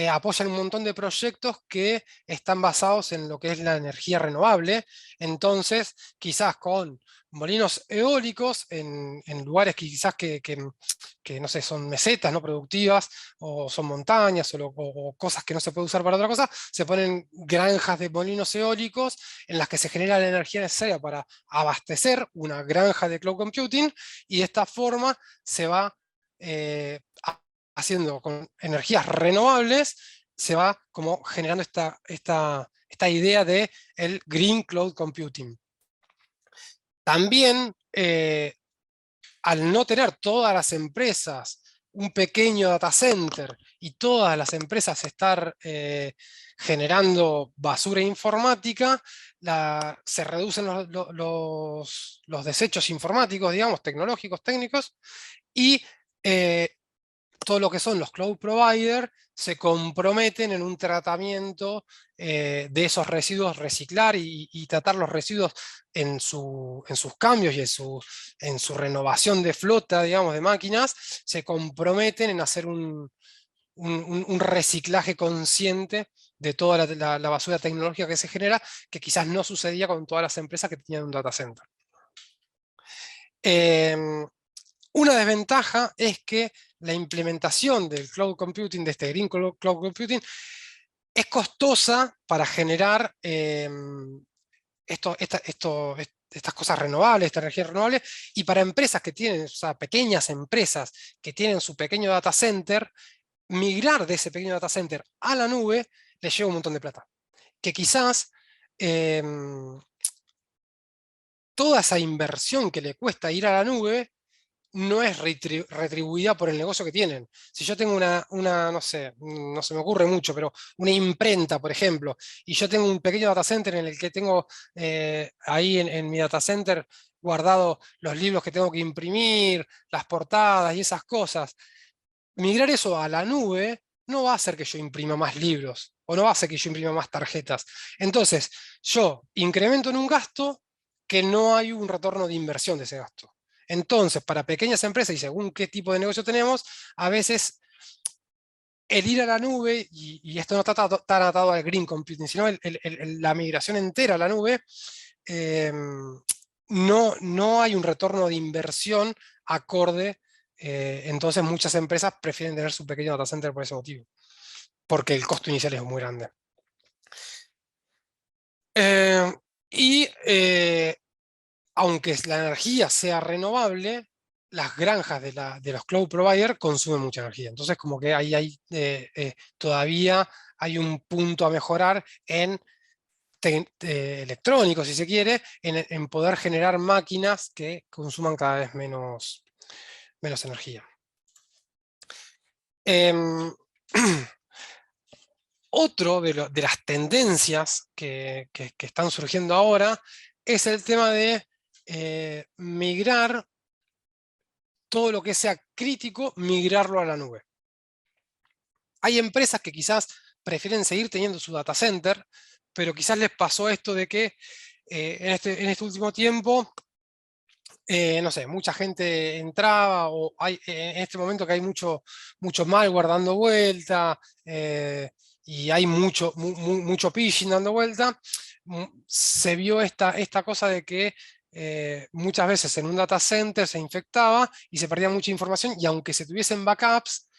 apoyan un montón de proyectos que están basados en lo que es la energía renovable. Entonces, quizás con molinos eólicos en lugares que quizás que, no sé, son mesetas no productivas, o son montañas, o cosas que no se puede usar para otra cosa, se ponen granjas de molinos eólicos en las que se genera la energía necesaria para abastecer una granja de cloud computing, y de esta forma se va haciendo con energías renovables, se va como generando esta idea de el Green Cloud Computing. También, al no tener todas las empresas un pequeño data center y todas las empresas estar generando basura informática, se reducen los desechos informáticos, digamos, tecnológicos, técnicos, y todo lo que son los cloud providers se comprometen en un tratamiento de esos residuos, reciclar y tratar los residuos en sus cambios y en su renovación de flota, digamos, de máquinas, se comprometen en hacer un reciclaje consciente de toda la basura tecnológica que se genera, que quizás no sucedía con todas las empresas que tenían un data center. Una desventaja es que la implementación del cloud computing, de este Green Cloud Computing, es costosa para generar estas cosas renovables, esta energía renovable, y para empresas que tienen, o sea, pequeñas empresas que tienen su pequeño data center, migrar de ese pequeño data center a la nube les lleva un montón de plata. Que quizás toda esa inversión que le cuesta ir a la nube no es retribuida por el negocio que tienen. Si yo tengo no sé, no se me ocurre mucho, pero una imprenta, por ejemplo, y yo tengo un pequeño data center en el que tengo ahí en mi data center guardado los libros que tengo que imprimir, las portadas y esas cosas, migrar eso a la nube no va a hacer que yo imprima más libros, o no va a hacer que yo imprima más tarjetas. Entonces, yo incremento en un gasto que no hay un retorno de inversión de ese gasto. Entonces, para pequeñas empresas, y según qué tipo de negocio tenemos, a veces el ir a la nube, y esto no está tan atado al green computing, sino la migración entera a la nube, no hay un retorno de inversión acorde. Entonces muchas empresas prefieren tener su pequeño data center por ese motivo, porque el costo inicial es muy grande. Aunque la energía sea renovable, las granjas de los cloud providers consumen mucha energía. Entonces, como que ahí todavía hay un punto a mejorar en electrónico, si se quiere, en poder generar máquinas que consuman cada vez menos energía. Otro de las tendencias que están surgiendo ahora es el tema de migrar todo lo que sea crítico, migrarlo a la nube. Hay empresas que quizás prefieren seguir teniendo su data center, pero quizás les pasó esto de que en este último tiempo, no sé, mucha gente entraba, o hay en este momento que hay mucho malware dando vuelta, y hay mucho phishing dando vuelta, se vio esta cosa de que muchas veces en un data center se infectaba y se perdía mucha información, y aunque se tuviesen backups,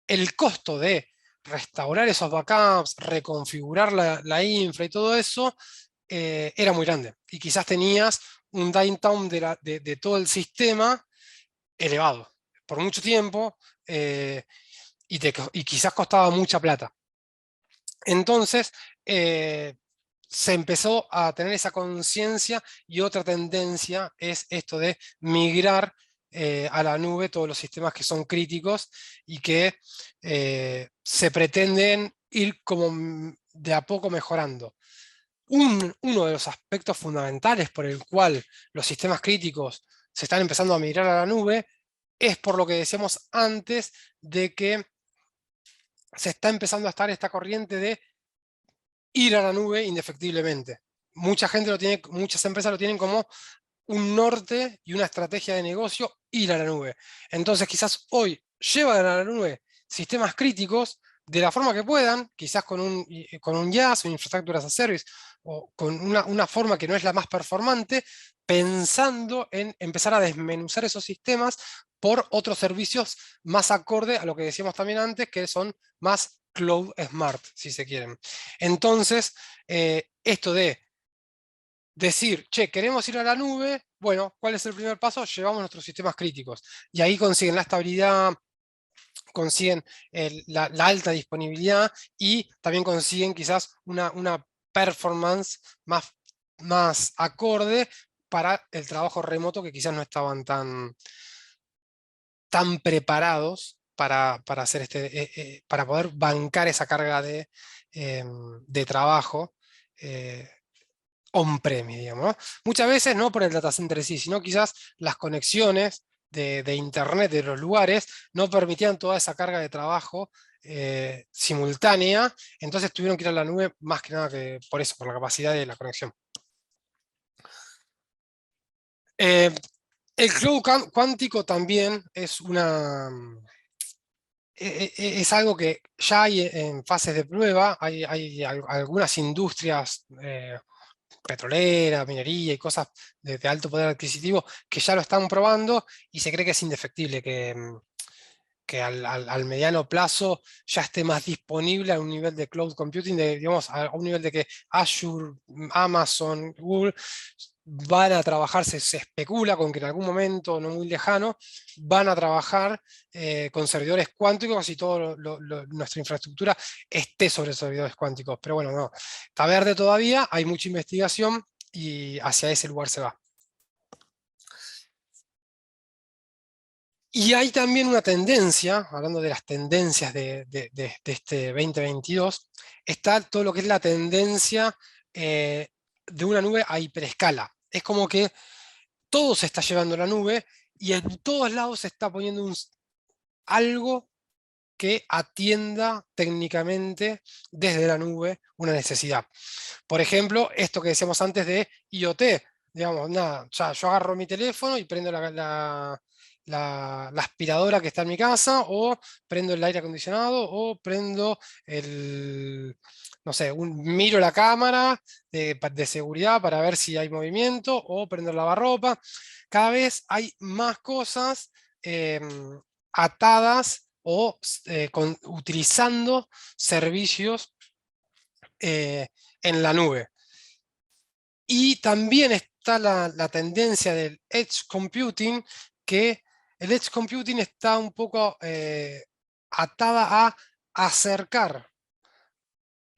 el costo de restaurar esos backups, reconfigurar la infra y todo eso, era muy grande. Y quizás tenías un downtime de todo el sistema elevado por mucho tiempo, y quizás costaba mucha plata. Entonces, se empezó a tener esa conciencia, y otra tendencia es esto de migrar a la nube todos los sistemas que son críticos y que se pretenden ir como de a poco mejorando. Uno de los aspectos fundamentales por el cual los sistemas críticos se están empezando a migrar a la nube es por lo que decíamos antes, de que se está empezando a estar esta corriente de ir a la nube indefectiblemente. Mucha gente lo tiene, muchas empresas lo tienen como un norte y una estrategia de negocio, ir a la nube. Entonces quizás hoy llevan a la nube sistemas críticos de la forma que puedan, quizás con un IaaS, un Infrastructure as a Service, o con una forma que no es la más performante, pensando en empezar a desmenuzar esos sistemas por otros servicios más acorde a lo que decíamos también antes, que son más cloud smart, si se quieren. Entonces, esto de decir, che, queremos ir a la nube, bueno, ¿cuál es el primer paso? Llevamos nuestros sistemas críticos. Y ahí consiguen la estabilidad, consiguen la alta disponibilidad, y también consiguen quizás una performance más acorde para el trabajo remoto, que quizás no estaban tan preparados para hacer para poder bancar esa carga de trabajo on-premise, digamos, ¿no? Muchas veces no por el data center en sí, sino quizás las conexiones de internet de los lugares no permitían toda esa carga de trabajo simultánea, entonces tuvieron que ir a la nube más que nada que por eso, por la capacidad de la conexión. El cloud cuántico también es es algo que ya hay en fases de prueba. Hay algunas industrias petrolera, minería y cosas de alto poder adquisitivo que ya lo están probando, y se cree que es indefectible, que al mediano plazo ya esté más disponible a un nivel de cloud computing, digamos, a un nivel de que Azure, Amazon, Google van a trabajar, se especula con que en algún momento no muy lejano van a trabajar con servidores cuánticos, y toda nuestra infraestructura esté sobre servidores cuánticos. Pero bueno, no, está verde todavía, hay mucha investigación y hacia ese lugar se va. Y hay también una tendencia, hablando de las tendencias de este 2022, está todo lo que es la tendencia de una nube a hiperescala. Es como que todo se está llevando a la nube, y en todos lados se está poniendo algo que atienda técnicamente desde la nube una necesidad. Por ejemplo, esto que decíamos antes de IoT. Digamos, nada, ya yo agarro mi teléfono y prendo la aspiradora que está en mi casa, o prendo el aire acondicionado, o prendo no sé, miro la cámara de seguridad para ver si hay movimiento, o prendo el lavarropa. Cada vez hay más cosas atadas o utilizando servicios en la nube. Y también está la tendencia del edge computing, que el edge computing está un poco atada a acercar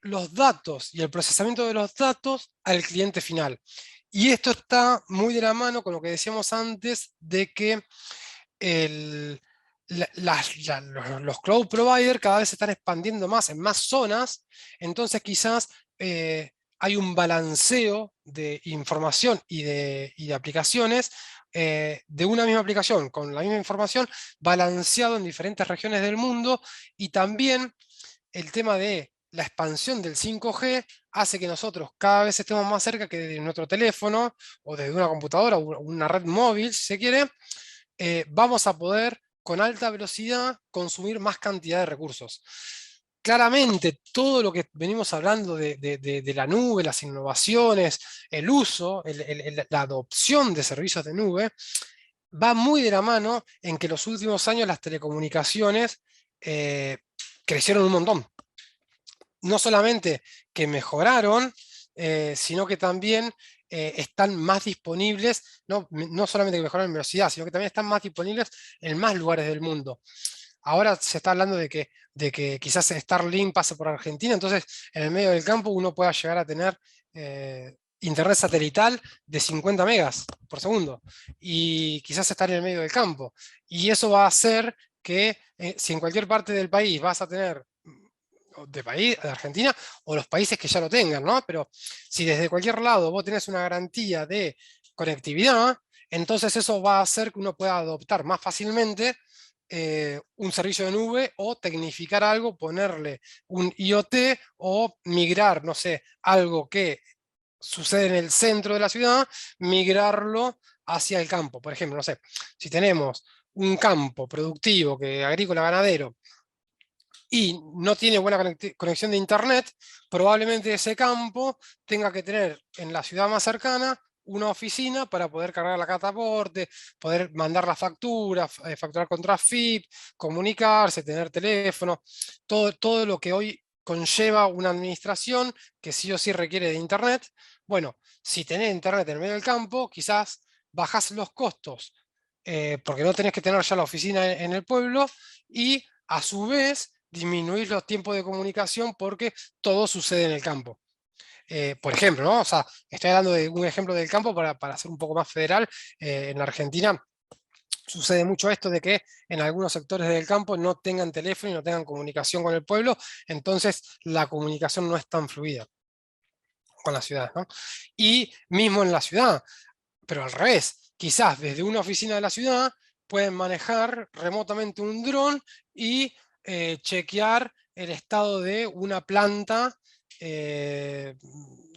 los datos y el procesamiento de los datos al cliente final. Y esto está muy de la mano con lo que decíamos antes, de que los cloud providers cada vez se están expandiendo más en más zonas. Entonces quizás hay un balanceo de información y de aplicaciones de una misma aplicación con la misma información, balanceado en diferentes regiones del mundo. Y también el tema de la expansión del 5G hace que nosotros cada vez estemos más cerca, que de nuestro teléfono o desde una computadora o una red móvil, si se quiere, vamos a poder con alta velocidad consumir más cantidad de recursos. Claramente, todo lo que venimos hablando de la nube, las innovaciones, el uso, la adopción de servicios de nube, va muy de la mano en que en los últimos años las telecomunicaciones crecieron un montón. No solamente que mejoraron, sino que también están más disponibles, no solamente que mejoran en velocidad, sino que también están más disponibles en más lugares del mundo. Ahora se está hablando de que quizás Starlink pase por Argentina, entonces en el medio del campo uno pueda llegar a tener internet satelital de 50 megas por segundo, y quizás estar en el medio del campo. Y eso va a hacer que si en cualquier parte del país vas a tener, de Argentina, o los países que ya lo tengan, ¿no? Pero si desde cualquier lado vos tenés una garantía de conectividad, entonces eso va a hacer que uno pueda adoptar más fácilmente un servicio de nube, o tecnificar algo, ponerle un IoT, o migrar, no sé, algo que sucede en el centro de la ciudad, migrarlo hacia el campo. Por ejemplo, no sé, si tenemos un campo productivo, agrícola, ganadero, y no tiene buena conexión de internet, probablemente ese campo tenga que tener en la ciudad más cercana una oficina para poder cargar la cartaporte, poder mandar la factura, facturar contra FIP, comunicarse, tener teléfono, todo lo que hoy conlleva una administración que sí o sí requiere de internet. Bueno, si tenés internet en el medio del campo, quizás bajás los costos, porque no tenés que tener ya la oficina en el pueblo, y a su vez disminuir los tiempos de comunicación porque todo sucede en el campo. Por ejemplo, ¿no? O sea, estoy hablando de un ejemplo del campo para ser un poco más federal. En la Argentina sucede mucho esto de que en algunos sectores del campo no tengan teléfono y no tengan comunicación con el pueblo, entonces la comunicación no es tan fluida con la ciudad, ¿no? Y mismo en la ciudad, pero al revés, quizás desde una oficina de la ciudad pueden manejar remotamente un dron y chequear el estado de una planta eh,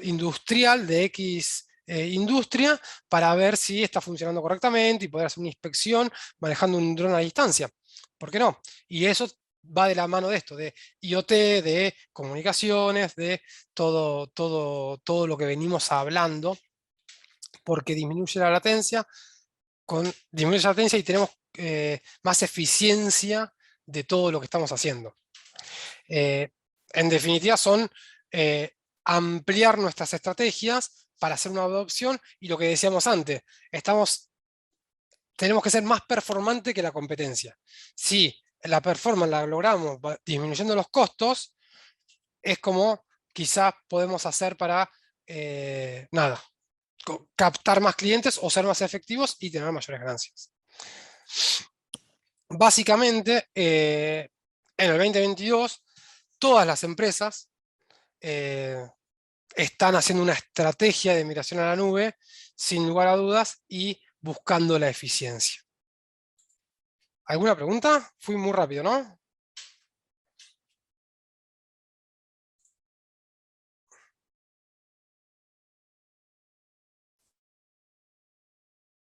industrial de X industria, para ver si está funcionando correctamente y poder hacer una inspección manejando un dron a distancia. ¿Por qué no? Y eso va de la mano de esto, de IoT, de comunicaciones, de todo lo que venimos hablando, porque disminuye la latencia y tenemos más eficiencia de todo lo que estamos haciendo. En definitiva, son eh, ampliar nuestras estrategias para hacer una adopción, y lo que decíamos antes, tenemos que ser más performante que la competencia. Si la performance la logramos disminuyendo los costos, es como quizás podemos hacer para, nada, captar más clientes o ser más efectivos y tener mayores ganancias. Básicamente, en el 2022, todas las empresas están haciendo una estrategia de migración a la nube, sin lugar a dudas, y buscando la eficiencia. ¿Alguna pregunta? Fui muy rápido, ¿no?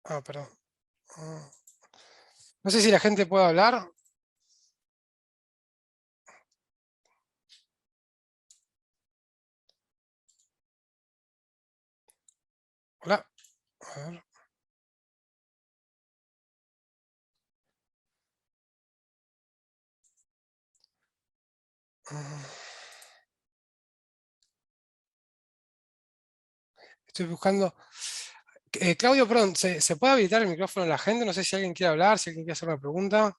Ah, perdón. No sé si la gente puede hablar. Hola. A ver. Estoy buscando. Claudio, perdón, ¿se puede habilitar el micrófono de la gente? No sé si alguien quiere hablar, si alguien quiere hacer una pregunta.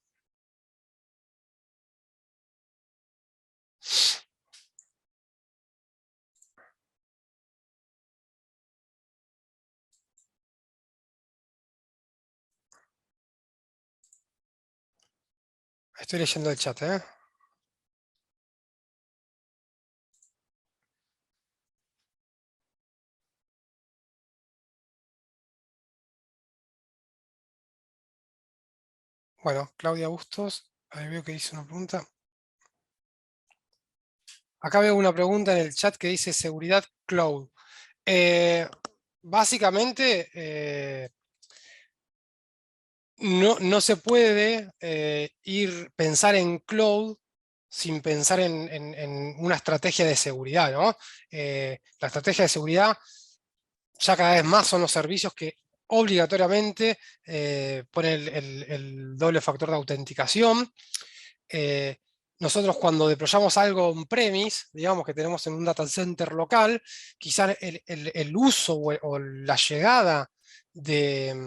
Estoy leyendo el chat, ¿eh? Bueno, Claudia Bustos, ahí veo que hizo una pregunta. Acá veo una pregunta en el chat que dice seguridad cloud. Básicamente, no se puede pensar en cloud sin pensar en una estrategia de seguridad, ¿no? La estrategia de seguridad ya cada vez más son los servicios que obligatoriamente ponen el doble factor de autenticación. nosotros cuando deployamos algo on-premise, digamos que tenemos en un data center local, quizás el uso o la llegada desde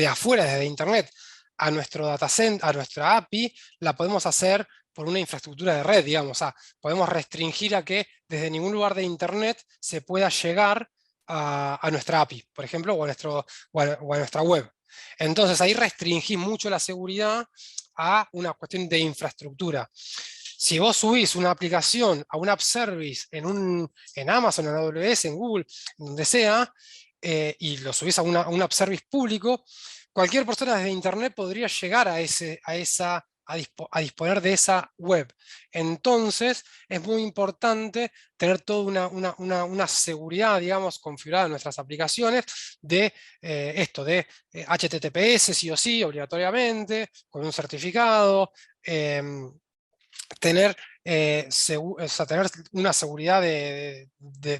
afuera, desde Internet, a nuestro datacenter, a nuestra API, la podemos hacer por una infraestructura de red, digamos. O sea, podemos restringir a que desde ningún lugar de Internet se pueda llegar a nuestra API, por ejemplo, o a nuestra web. Entonces ahí restringí mucho la seguridad a una cuestión de infraestructura. Si vos subís una aplicación a un app service en Amazon, en AWS, en Google, donde sea, y lo subís a un app service público, cualquier persona desde Internet podría llegar a disponer de esa web. Entonces, es muy importante tener toda una seguridad, digamos, configurada en nuestras aplicaciones de esto, de HTTPS sí o sí, obligatoriamente, con un certificado, tener, o sea, tener una seguridad de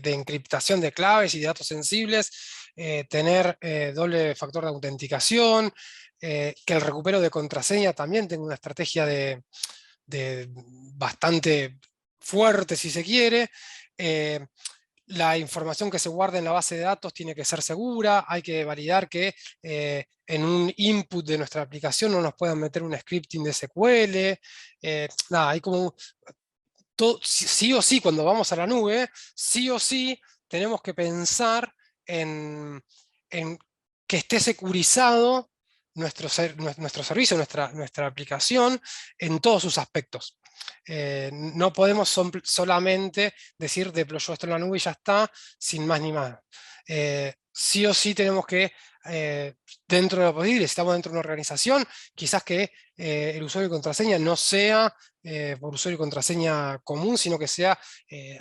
encriptación de claves y de datos sensibles, tener doble factor de autenticación, que el recupero de contraseña también tenga una estrategia de bastante fuerte, si se quiere. La información que se guarda en la base de datos tiene que ser segura, hay que validar que en un input de nuestra aplicación no nos puedan meter un scripting de SQL. Nada, hay como sí o sí, cuando vamos a la nube, sí o sí tenemos que pensar en que esté securizado nuestro servicio, nuestra aplicación en todos sus aspectos. No podemos solamente decir deployó esto en la nube y ya está, sin más ni más. Sí o sí tenemos que, dentro de lo posible, si estamos dentro de una organización, quizás que el usuario y contraseña no sea por usuario y contraseña común, sino que sea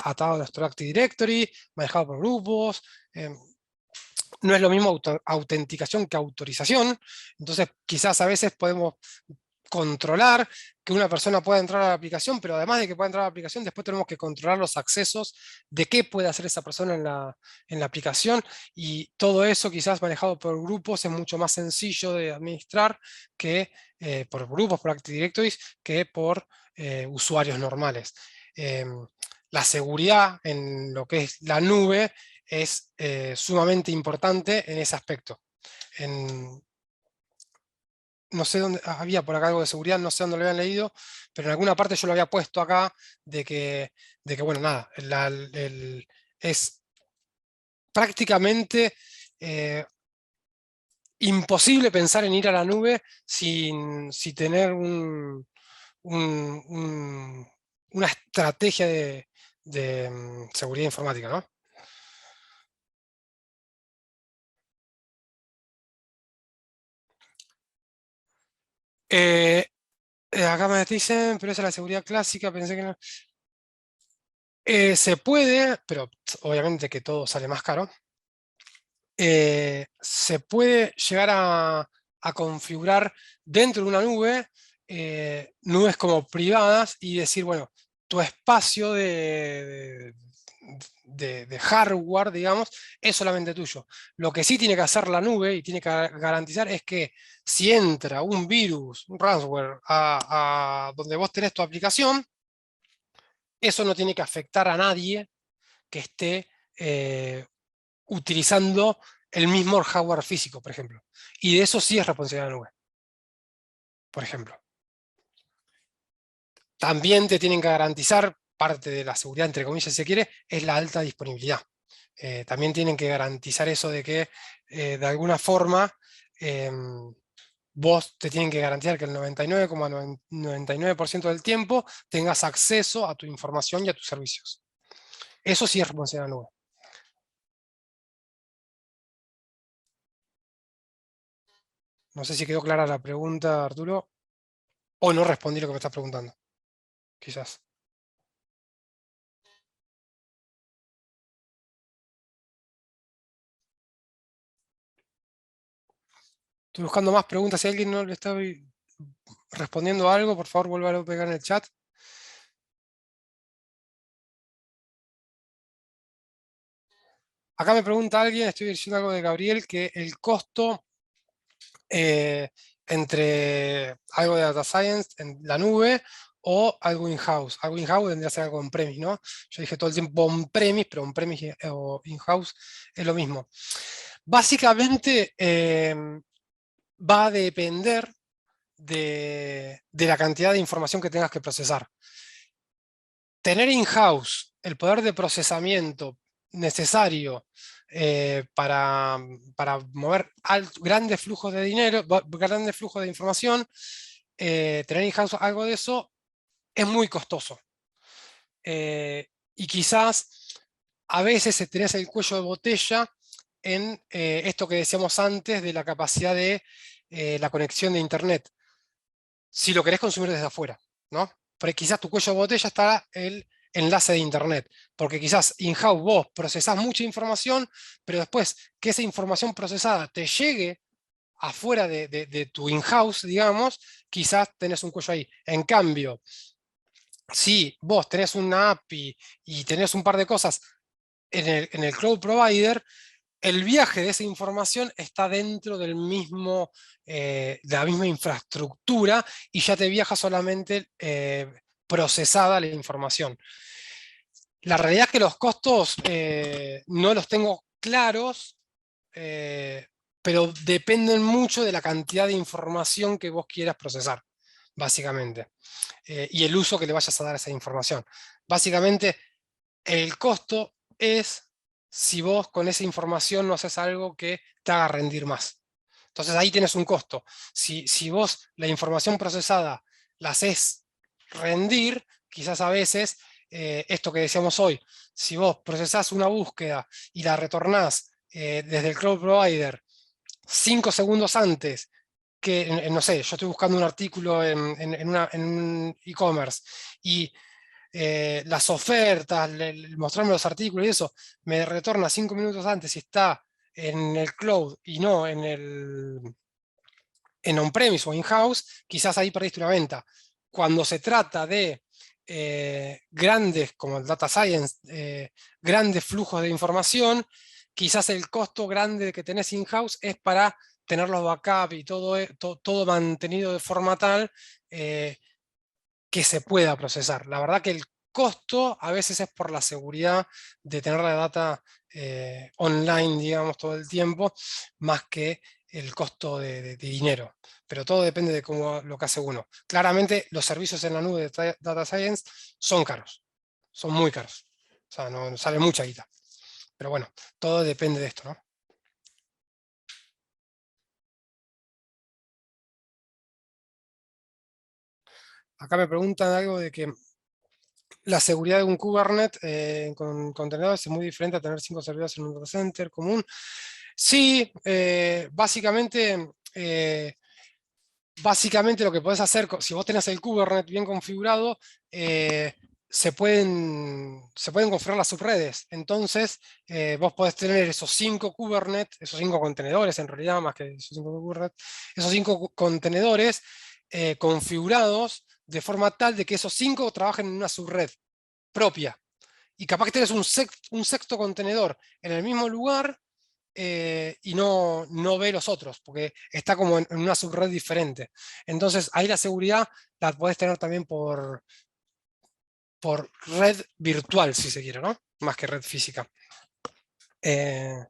atado a nuestro Active Directory, manejado por grupos. No es lo mismo autenticación que autorización, entonces quizás a veces podemos controlar que una persona pueda entrar a la aplicación, pero además de que pueda entrar a la aplicación, después tenemos que controlar los accesos de qué puede hacer esa persona en la aplicación, y todo eso quizás manejado por grupos es mucho más sencillo de administrar que por grupos, por Active Directories, que por usuarios normales. La seguridad en lo que es la nube es sumamente importante en ese aspecto. No sé dónde, había por acá algo de seguridad, no sé dónde lo habían leído, pero en alguna parte yo lo había puesto acá, de que bueno, nada, es prácticamente imposible pensar en ir a la nube sin tener una estrategia de seguridad informática, ¿no? Eh, Acá me dicen, pero esa es la seguridad clásica, pensé que no. Se puede, pero obviamente que todo sale más caro. Se puede llegar a configurar dentro de una nube, nubes como privadas, y decir, bueno, tu espacio de hardware, digamos, es solamente tuyo. Lo que sí tiene que hacer la nube y tiene que garantizar es que si entra un virus, un ransomware, a donde vos tenés tu aplicación, eso no tiene que afectar a nadie que esté utilizando el mismo hardware físico, por ejemplo. Y de eso sí es responsabilidad de la nube, por ejemplo. También te tienen que garantizar, parte de la seguridad, entre comillas, si se quiere, es la alta disponibilidad. También tienen que garantizar eso de que, de alguna forma, vos te tienen que garantizar que el 99,99% del tiempo tengas acceso a tu información y a tus servicios. Eso sí es responsabilidad de la nube. No sé si quedó clara la pregunta, Arturo, o no respondí lo que me estás preguntando, quizás. Estoy buscando más preguntas. Si alguien no le está respondiendo algo, por favor, vuelva a pegar en el chat. Acá me pregunta alguien, estoy diciendo algo de Gabriel, que el costo entre algo de data science en la nube o algo in-house. Algo in-house vendría a ser algo on-premise, ¿no? Yo dije todo el tiempo on-premise, pero on-premise o in-house es lo mismo. Básicamente va a depender de la cantidad de información que tengas que procesar. Tener in-house el poder de procesamiento necesario para mover grandes flujos de dinero, grandes flujos de información, tener in-house algo de eso es muy costoso. Y quizás a veces tenés el cuello de botella en esto que decíamos antes de la capacidad de la conexión de Internet. Si lo querés consumir desde afuera, ¿no? Porque quizás tu cuello de botella está el enlace de Internet, porque quizás in-house vos procesás mucha información, pero después que esa información procesada te llegue afuera de tu in-house, digamos, quizás tenés un cuello ahí. En cambio, si vos tenés una API y tenés un par de cosas en el cloud provider, el viaje de esa información está dentro del mismo, de la misma infraestructura y ya te viaja solamente procesada la información. La realidad es que los costos no los tengo claros, pero dependen mucho de la cantidad de información que vos quieras procesar, básicamente, y el uso que le vayas a dar a esa información. Básicamente, el costo es si vos con esa información no haces algo que te haga rendir más. Entonces ahí tienes un costo. Si vos la información procesada la haces rendir, quizás a veces, esto que decíamos hoy, si vos procesás una búsqueda y la retornás desde el cloud provider 5 segundos antes que, no sé, yo estoy buscando un artículo en un e-commerce y las ofertas, mostrarme los artículos y eso, me retorna 5 minutos antes si está en el cloud y no en on-premise o in-house, quizás ahí perdiste una venta. Cuando se trata de grandes, como el data science, grandes flujos de información, quizás el costo grande que tenés in-house es para tener los backup y todo mantenido de forma tal que se pueda procesar. La verdad que el costo a veces es por la seguridad de tener la data online, digamos, todo el tiempo, más que el costo de dinero. Pero todo depende de cómo lo que hace uno. Claramente los servicios en la nube de Data Science son caros, son muy caros. O sea, no sale mucha guita. Pero bueno, todo depende de esto, ¿no? Acá me preguntan algo de que la seguridad de un Kubernetes con contenedores es muy diferente a tener 5 servidores en un data center común. Sí, básicamente lo que podés hacer, si vos tenés el Kubernetes bien configurado, se pueden configurar las subredes. Entonces, vos podés tener esos 5 Kubernetes, esos 5 contenedores en realidad, más que esos 5 Kubernetes, esos 5 contenedores configurados de forma tal de que esos 5 trabajen en una subred propia. Y capaz que tenés un sexto contenedor en el mismo lugar y no ve los otros, porque está como en una subred diferente. Entonces ahí la seguridad la podés tener también por red virtual, si se quiere, ¿no? Más que red física. Pero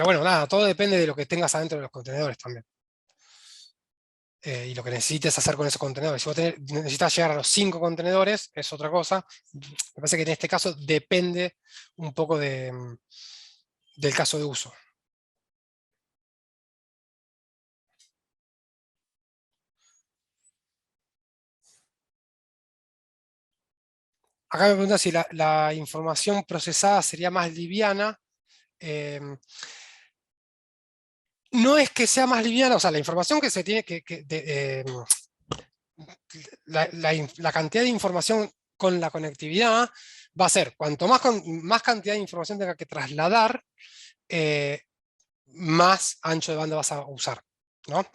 bueno, nada, todo depende de lo que tengas adentro de los contenedores también. Y lo que necesites hacer con esos contenedores. Si vos necesitas llegar a los 5 contenedores, es otra cosa. Me parece que en este caso depende un poco del caso de uso. Acá me pregunta si la información procesada sería más liviana. No es que sea más liviana, o sea, la información que se tiene la cantidad de información con la conectividad va a ser, cuanto más cantidad de información tenga que trasladar, más ancho de banda vas a usar, ¿no?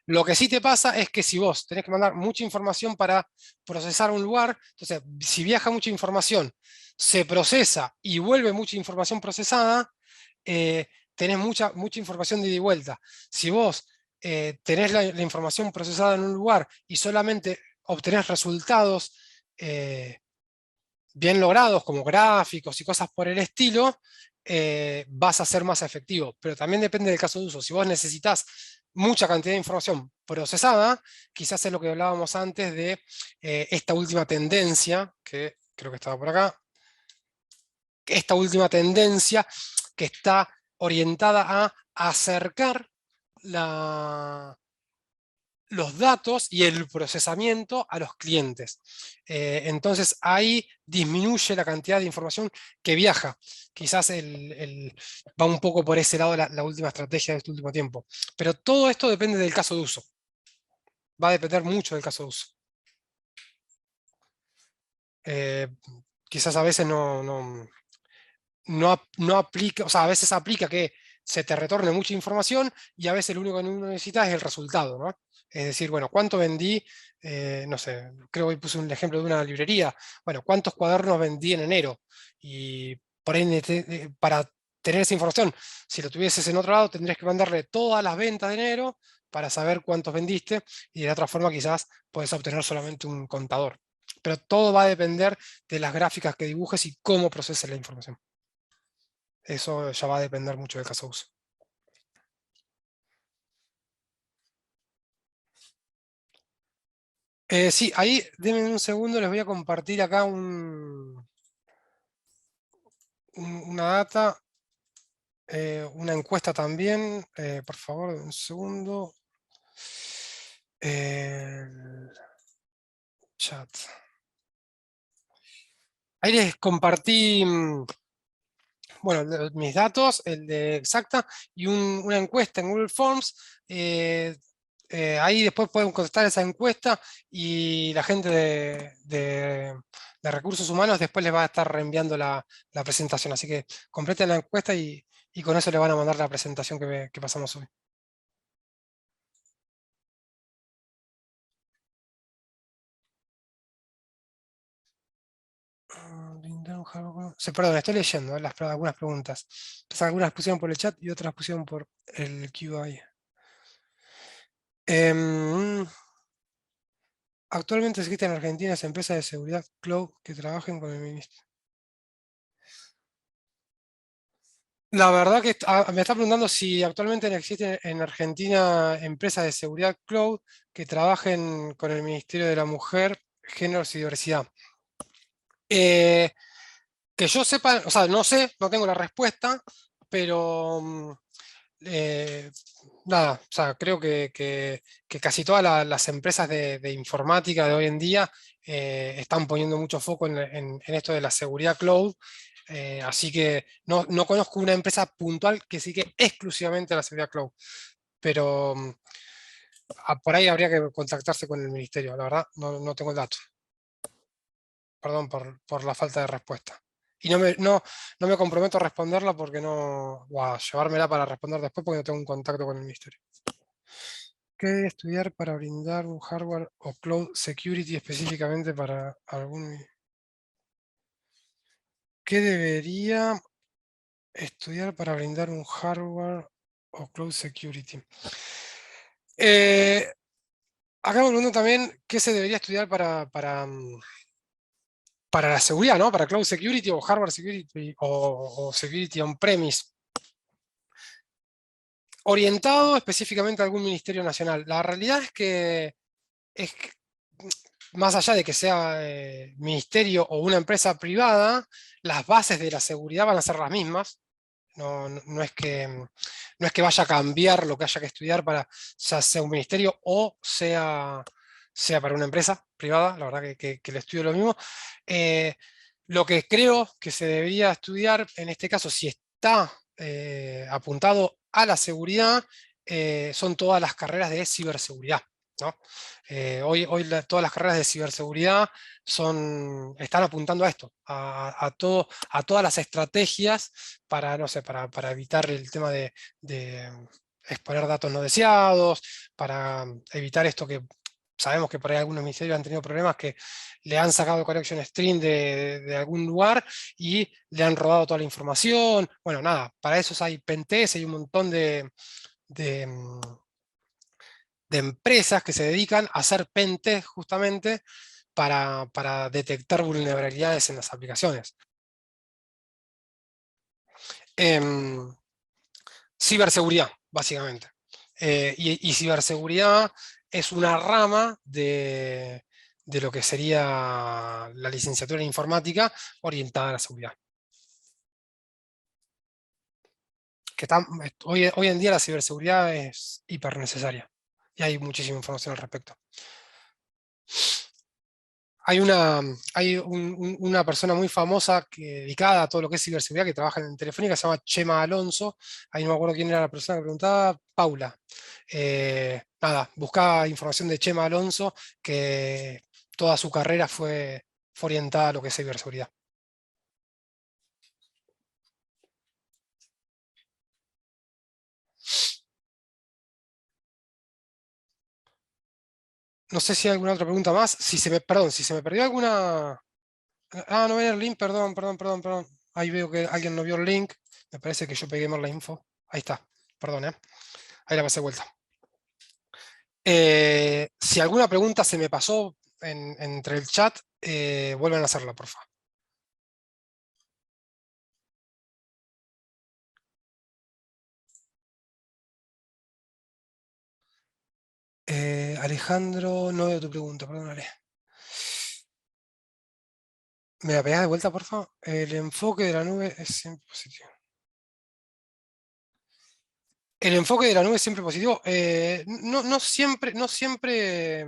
Lo que sí te pasa es que si vos tenés que mandar mucha información para procesar un lugar, entonces si viaja mucha información, se procesa y vuelve mucha información procesada, tenés mucha información de ida y vuelta. Si vos tenés la información procesada en un lugar y solamente obtenés resultados bien logrados, como gráficos y cosas por el estilo, vas a ser más efectivo. Pero también depende del caso de uso. Si vos necesitas mucha cantidad de información procesada, quizás es lo que hablábamos antes de esta última tendencia, que creo que estaba por acá, esta última tendencia que está orientada a acercar los datos y el procesamiento a los clientes. Entonces ahí disminuye la cantidad de información que viaja. Quizás va un poco por ese lado la última estrategia de este último tiempo. Pero todo esto depende del caso de uso. Va a depender mucho del caso de uso. Quizás a veces no aplica, o sea, a veces aplica que se te retorne mucha información y a veces lo único que uno necesita es el resultado, ¿no? Es decir, bueno, ¿cuánto vendí? No sé, creo que hoy puse un ejemplo de una librería. Bueno, ¿cuántos cuadernos vendí en enero? Y por ahí, para tener esa información, si lo tuvieses en otro lado, tendrías que mandarle todas las ventas de enero para saber cuántos vendiste, y de la otra forma quizás puedes obtener solamente un contador. Pero todo va a depender de las gráficas que dibujes y cómo proceses la información. Eso ya va a depender mucho del caso de uso. Sí, ahí denme un segundo, les voy a compartir acá una data, una encuesta también. Por favor, un segundo. El chat. Ahí les compartí, bueno, mis datos, el de Exacta, y una encuesta en Google Forms. Ahí después pueden contestar esa encuesta y la gente de recursos humanos después les va a estar reenviando la presentación. Así que completen la encuesta y con eso le van a mandar la presentación que pasamos hoy. Sí, perdón, estoy leyendo algunas preguntas. Pues algunas pusieron por el chat y otras pusieron por el QA. Actualmente existen en Argentina empresas de seguridad cloud que trabajen con el ministerio. La verdad que me está preguntando si actualmente existen en Argentina empresas de seguridad cloud que trabajen con el Ministerio de la Mujer, Géneros y Diversidad. Que yo sepa, o sea, no sé, no tengo la respuesta, pero nada, o sea, creo que casi todas las empresas de informática de hoy en día están poniendo mucho foco en esto de la seguridad cloud. Así que no conozco una empresa puntual que sí que exclusivamente la seguridad cloud, pero por ahí habría que contactarse con el ministerio. La verdad, no tengo el dato. Perdón por la falta de respuesta. Y no me comprometo a responderla porque o a llevármela para responder después porque no tengo un contacto con el ministerio. ¿Qué estudiar para brindar un hardware o cloud security específicamente para algún... ¿Qué debería estudiar para brindar un hardware o cloud security? Acá me pregunto también qué se debería estudiar para la seguridad, ¿no? Para cloud security o hardware security o security on-premise. Orientado específicamente a algún ministerio nacional. La realidad es que más allá de que sea ministerio o una empresa privada, las bases de la seguridad van a ser las mismas. No es que vaya a cambiar lo que haya que estudiar para ya sea un ministerio o sea para una empresa privada. La verdad que el estudio es lo mismo. Lo que creo que se debería estudiar, en este caso, si está apuntado a la seguridad, son todas las carreras de ciberseguridad, ¿no? Hoy todas las carreras de ciberseguridad están apuntando a esto, a todas las estrategias para, no sé, para evitar el tema de exponer datos no deseados, para evitar esto que sabemos que por ahí algunos ministerios han tenido problemas que le han sacado connection string de algún lugar y le han robado toda la información. Bueno, nada, para eso hay pentest, hay un montón de de empresas que se dedican a hacer pentest justamente para detectar vulnerabilidades en las aplicaciones. Ciberseguridad, básicamente. Y ciberseguridad es una rama de lo que sería la licenciatura en informática orientada a la seguridad. Hoy en día la ciberseguridad es hiper necesaria y hay muchísima información al respecto. Hay una persona muy famosa dedicada a todo lo que es ciberseguridad que trabaja en Telefónica, se llama Chema Alonso. Ahí no me acuerdo quién era la persona que preguntaba, Paula. Nada, buscaba información de Chema Alonso, que toda su carrera fue orientada a lo que es ciberseguridad. No sé si hay alguna otra pregunta más. Perdón, si se me perdió alguna. Ah, no ven el link, perdón. Ahí veo que alguien no vio el link. Me parece que yo pegué mal la info. Ahí está, perdón, ahí la pasé vuelta. Si alguna pregunta se me pasó entre el chat, vuelvan a hacerla, por favor. Alejandro, no veo tu pregunta, perdónale. ¿Me la pegás de vuelta, por favor? El enfoque de la nube es siempre positivo. El enfoque de la nube es siempre positivo. No siempre.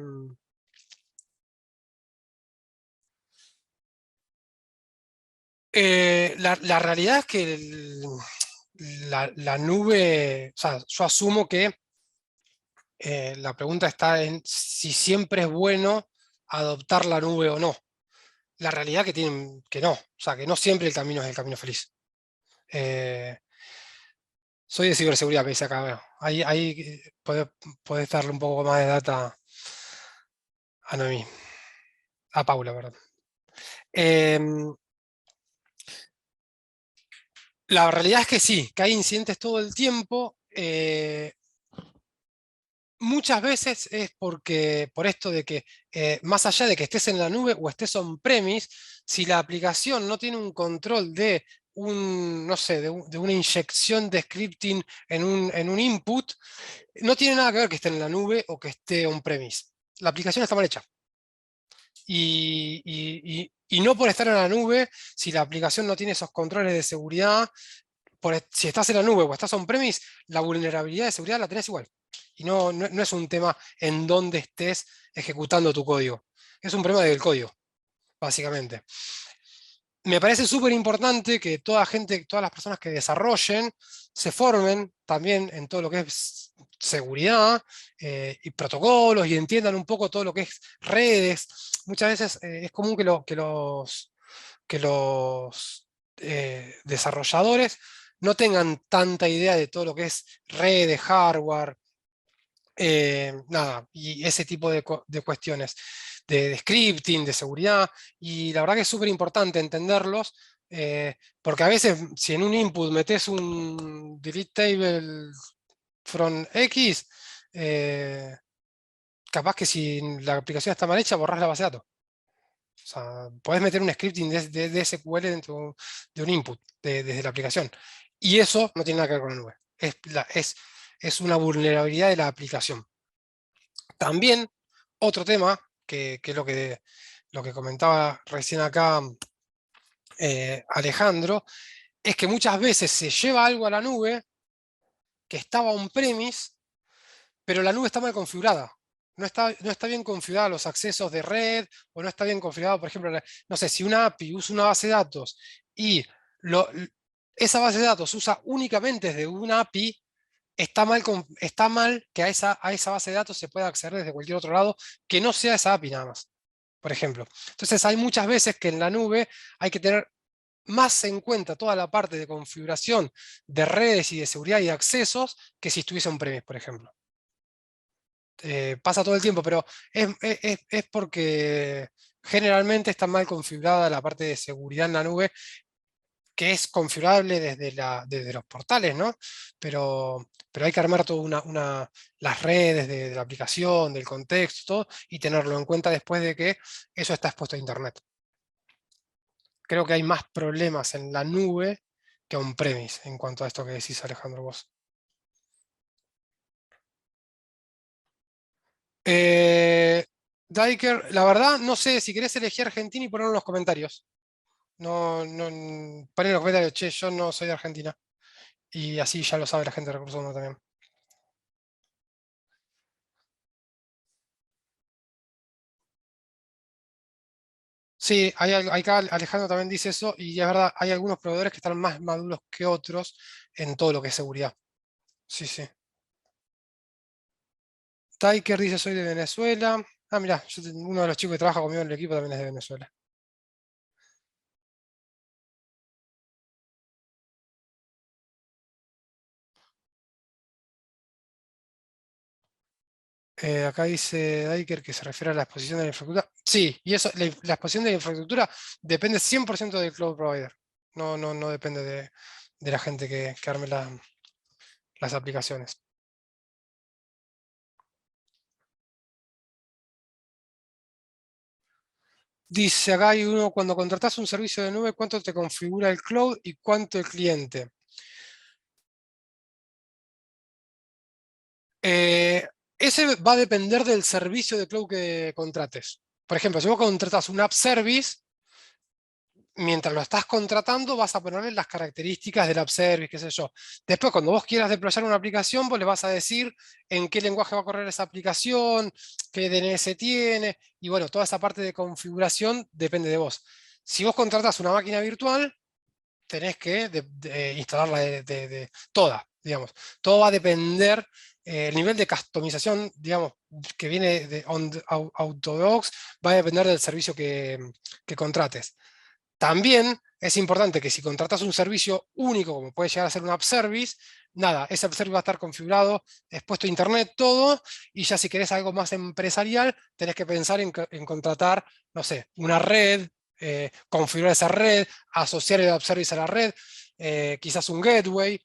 La realidad es que la nube, o sea, yo asumo que la pregunta está en si siempre es bueno adoptar la nube o no. La realidad que no, o sea, que no siempre el camino es el camino feliz. Soy de ciberseguridad, me dice acá. Bueno, ahí podés darle un poco más de data a Noemí, a Paula, perdón. La realidad es que sí, que hay incidentes todo el tiempo. Muchas veces es por esto de que más allá de que estés en la nube o estés on-premise, si la aplicación no tiene un control de no sé, de una inyección de scripting en un input, no tiene nada que ver que esté en la nube o que esté on-premise. La aplicación está mal hecha. Y no por estar en la nube, si la aplicación no tiene esos controles de seguridad, si estás en la nube o estás on-premise, la vulnerabilidad de seguridad la tenés igual. Y no es un tema en dónde estés ejecutando tu código. Es un problema del código, básicamente. Me parece súper importante que todas las personas que desarrollen se formen también en todo lo que es seguridad y protocolos y entiendan un poco todo lo que es redes. Muchas veces es común que los desarrolladores no tengan tanta idea de todo lo que es redes, hardware, nada, y ese tipo de cuestiones de scripting, de seguridad, y la verdad que es súper importante entenderlos, porque a veces si en un input metes un delete table from X, capaz que si la aplicación está mal hecha, borrás la base de datos. O sea, podés meter un scripting de SQL dentro de un input desde la aplicación. Y eso no tiene nada que ver con la nube. Es una vulnerabilidad de la aplicación. También, otro tema, que es lo que comentaba recién acá Alejandro, es que muchas veces se lleva algo a la nube que estaba on-premise, pero la nube está mal configurada. No está bien configurada los accesos de red, o no está bien configurado, por ejemplo, no sé, si una API usa una base de datos y esa base de datos usa únicamente desde una API, está mal que a esa base de datos se pueda acceder desde cualquier otro lado que no sea esa API nada más, por ejemplo. Entonces hay muchas veces que en la nube hay que tener más en cuenta toda la parte de configuración de redes y de seguridad y accesos que si estuviese on-premise, por ejemplo. Pasa todo el tiempo, pero es porque generalmente está mal configurada la parte de seguridad en la nube, que es configurable desde los portales, ¿no? Pero hay que armar todas las redes de la aplicación, del contexto, todo, y tenerlo en cuenta después de que eso está expuesto a Internet. Creo que hay más problemas en la nube que on-premise en cuanto a esto que decís, Alejandro, vos. Diker, la verdad, no sé, si querés elegir Argentina y ponerlo en los comentarios. No, ponen en los comentarios, che, yo no soy de Argentina. Y así ya lo sabe la gente de Recursos Humanos también. Sí, acá Alejandro también dice eso, y es verdad, hay algunos proveedores que están más maduros que otros en todo lo que es seguridad. Sí, sí. Tiker dice, soy de Venezuela. Ah, mirá, uno de los chicos que trabaja conmigo en el equipo también es de Venezuela. Acá dice Diker que se refiere a la exposición de la infraestructura. Sí, y eso, la exposición de la infraestructura depende 100% del cloud provider. No depende de la gente que arme las aplicaciones. Dice acá hay uno, cuando contratás un servicio de nube, ¿cuánto te configura el cloud y cuánto el cliente? Ese va a depender del servicio de cloud que contrates. Por ejemplo, si vos contratás un app service, mientras lo estás contratando vas a ponerle las características del app service, qué sé yo. Después, cuando vos quieras deployar una aplicación, vos le vas a decir en qué lenguaje va a correr esa aplicación, qué DNS tiene, y bueno, toda esa parte de configuración depende de vos. Si vos contratás una máquina virtual, tenés que instalarla toda, digamos. Todo va a depender, el nivel de customización, digamos, que viene de Autodocs, va a depender del servicio que contrates. También es importante que si contratas un servicio único, como puede llegar a ser un app service, nada, ese app service va a estar configurado, expuesto a internet, todo, y ya si querés algo más empresarial, tenés que pensar en contratar, no sé, una red, configurar esa red, asociar el app service a la red, quizás un gateway.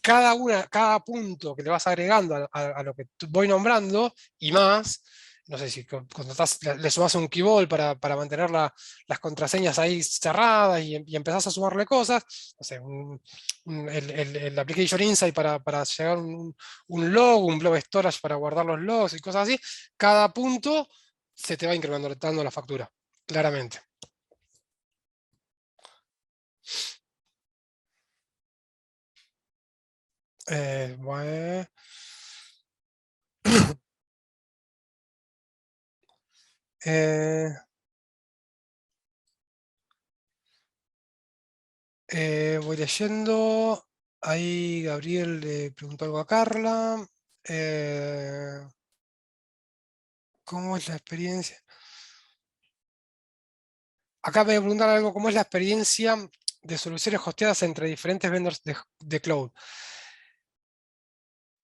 Cada punto que le vas agregando a lo que voy nombrando y más, no sé si cuando le sumas un keyball para mantener las contraseñas ahí cerradas y empezás a sumarle cosas, no sé, el Application Insight para llegar un log, un blob storage para guardar los logs y cosas así, cada punto se te va incrementando la factura, claramente. Bueno. Voy leyendo. Ahí Gabriel le preguntó algo a Carla. ¿Cómo es la experiencia? Acá me voy a preguntar algo, ¿cómo es la experiencia de soluciones hosteadas entre diferentes vendors de cloud?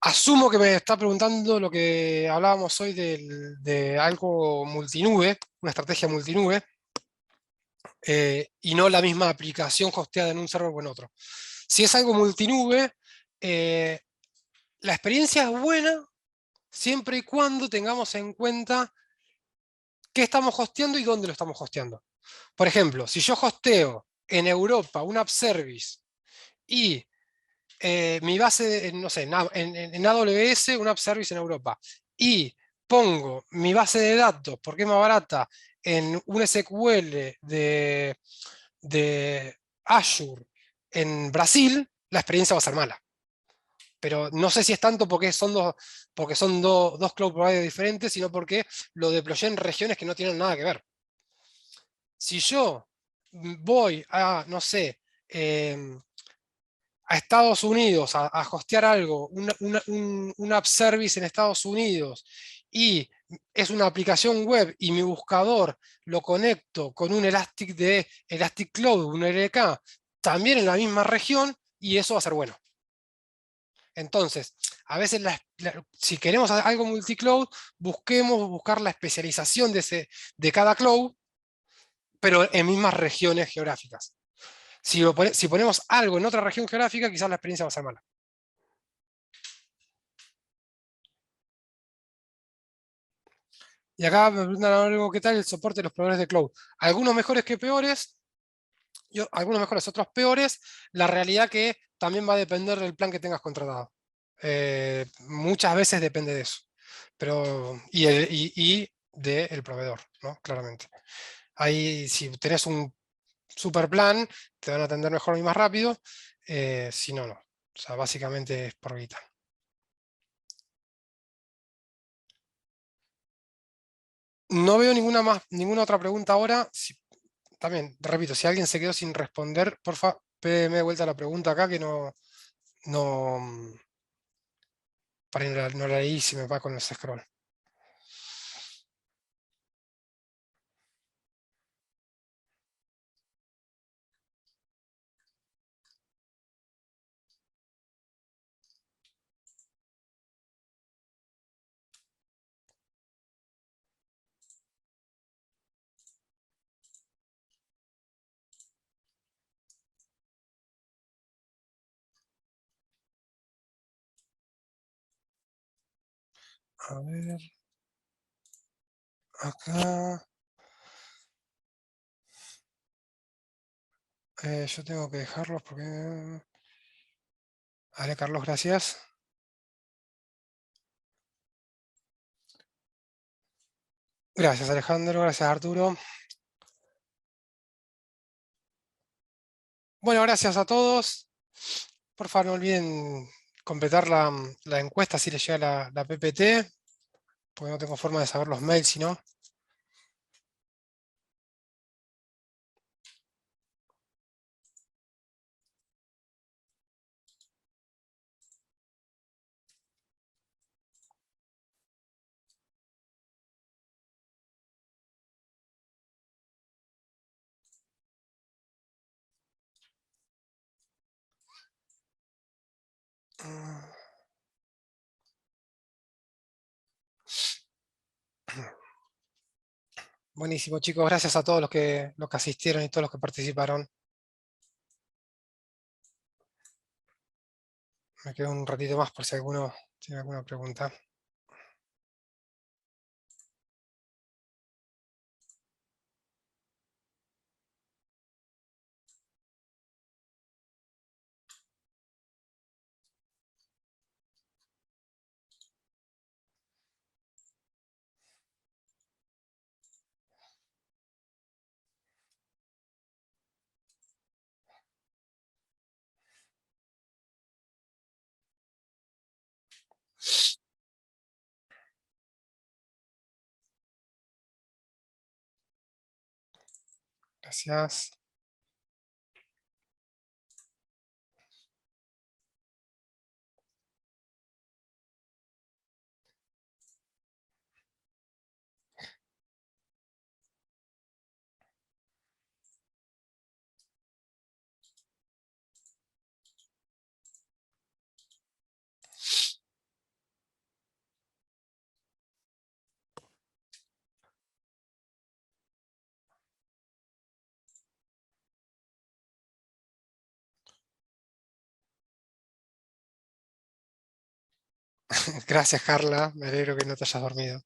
Asumo que me está preguntando lo que hablábamos hoy de algo multinube, una estrategia multinube, y no la misma aplicación hosteada en un server o en otro. Si es algo multinube, la experiencia es buena siempre y cuando tengamos en cuenta qué estamos hosteando y dónde lo estamos hosteando. Por ejemplo, si yo hosteo en Europa un app service y mi base, no sé, en AWS, un app service en Europa, y pongo mi base de datos, porque es más barata, en un SQL de Azure en Brasil, la experiencia va a ser mala. Pero no sé si es tanto porque son dos cloud providers diferentes, sino porque lo deployé en regiones que no tienen nada que ver. Si yo voy a, no sé, a Estados Unidos a hostear algo, un app service en Estados Unidos, y es una aplicación web y mi buscador lo conecto con un Elastic de Elastic Cloud, un LK, también en la misma región, y eso va a ser bueno. Entonces, a veces si queremos algo multicloud, buscar la especialización de cada cloud, pero en mismas regiones geográficas. Si ponemos algo en otra región geográfica, quizás la experiencia va a ser mala. Y acá me preguntan algo, ¿qué tal el soporte de los proveedores de cloud? Algunos mejores que peores, algunos mejores, otros peores. La realidad que también va a depender del plan que tengas contratado. Muchas veces depende de eso. Y del proveedor, ¿no? Claramente. Ahí, si tenés un super plan, te van a atender mejor y más rápido. Si no, no. O sea, básicamente es por guita. No veo ninguna otra pregunta ahora. También, repito, si alguien se quedó sin responder, porfa, pégame de vuelta la pregunta acá que no, para no la leí, se me va con los scroll. A ver, acá. Yo tengo que dejarlos porque... Vale, Carlos, gracias. Gracias, Alejandro. Gracias, Arturo. Bueno, gracias a todos. Por favor, no olviden completar la encuesta si les llega la PPT, porque no tengo forma de saber los mails, si no. Buenísimo, chicos. Gracias a todos los que asistieron y todos los que participaron. Me quedo un ratito más por si alguno tiene alguna pregunta. Gracias. Gracias, Carla. Me alegro que no te hayas dormido.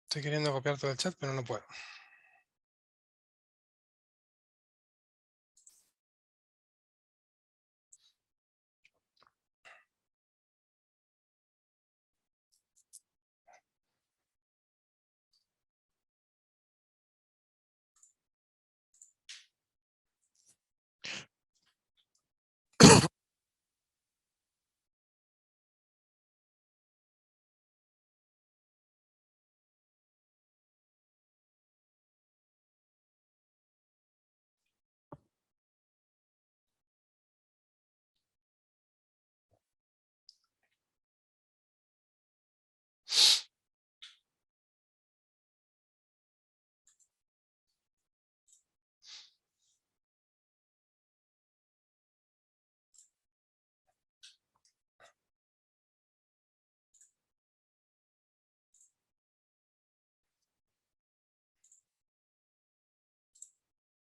Estoy queriendo copiar todo el chat, pero no puedo.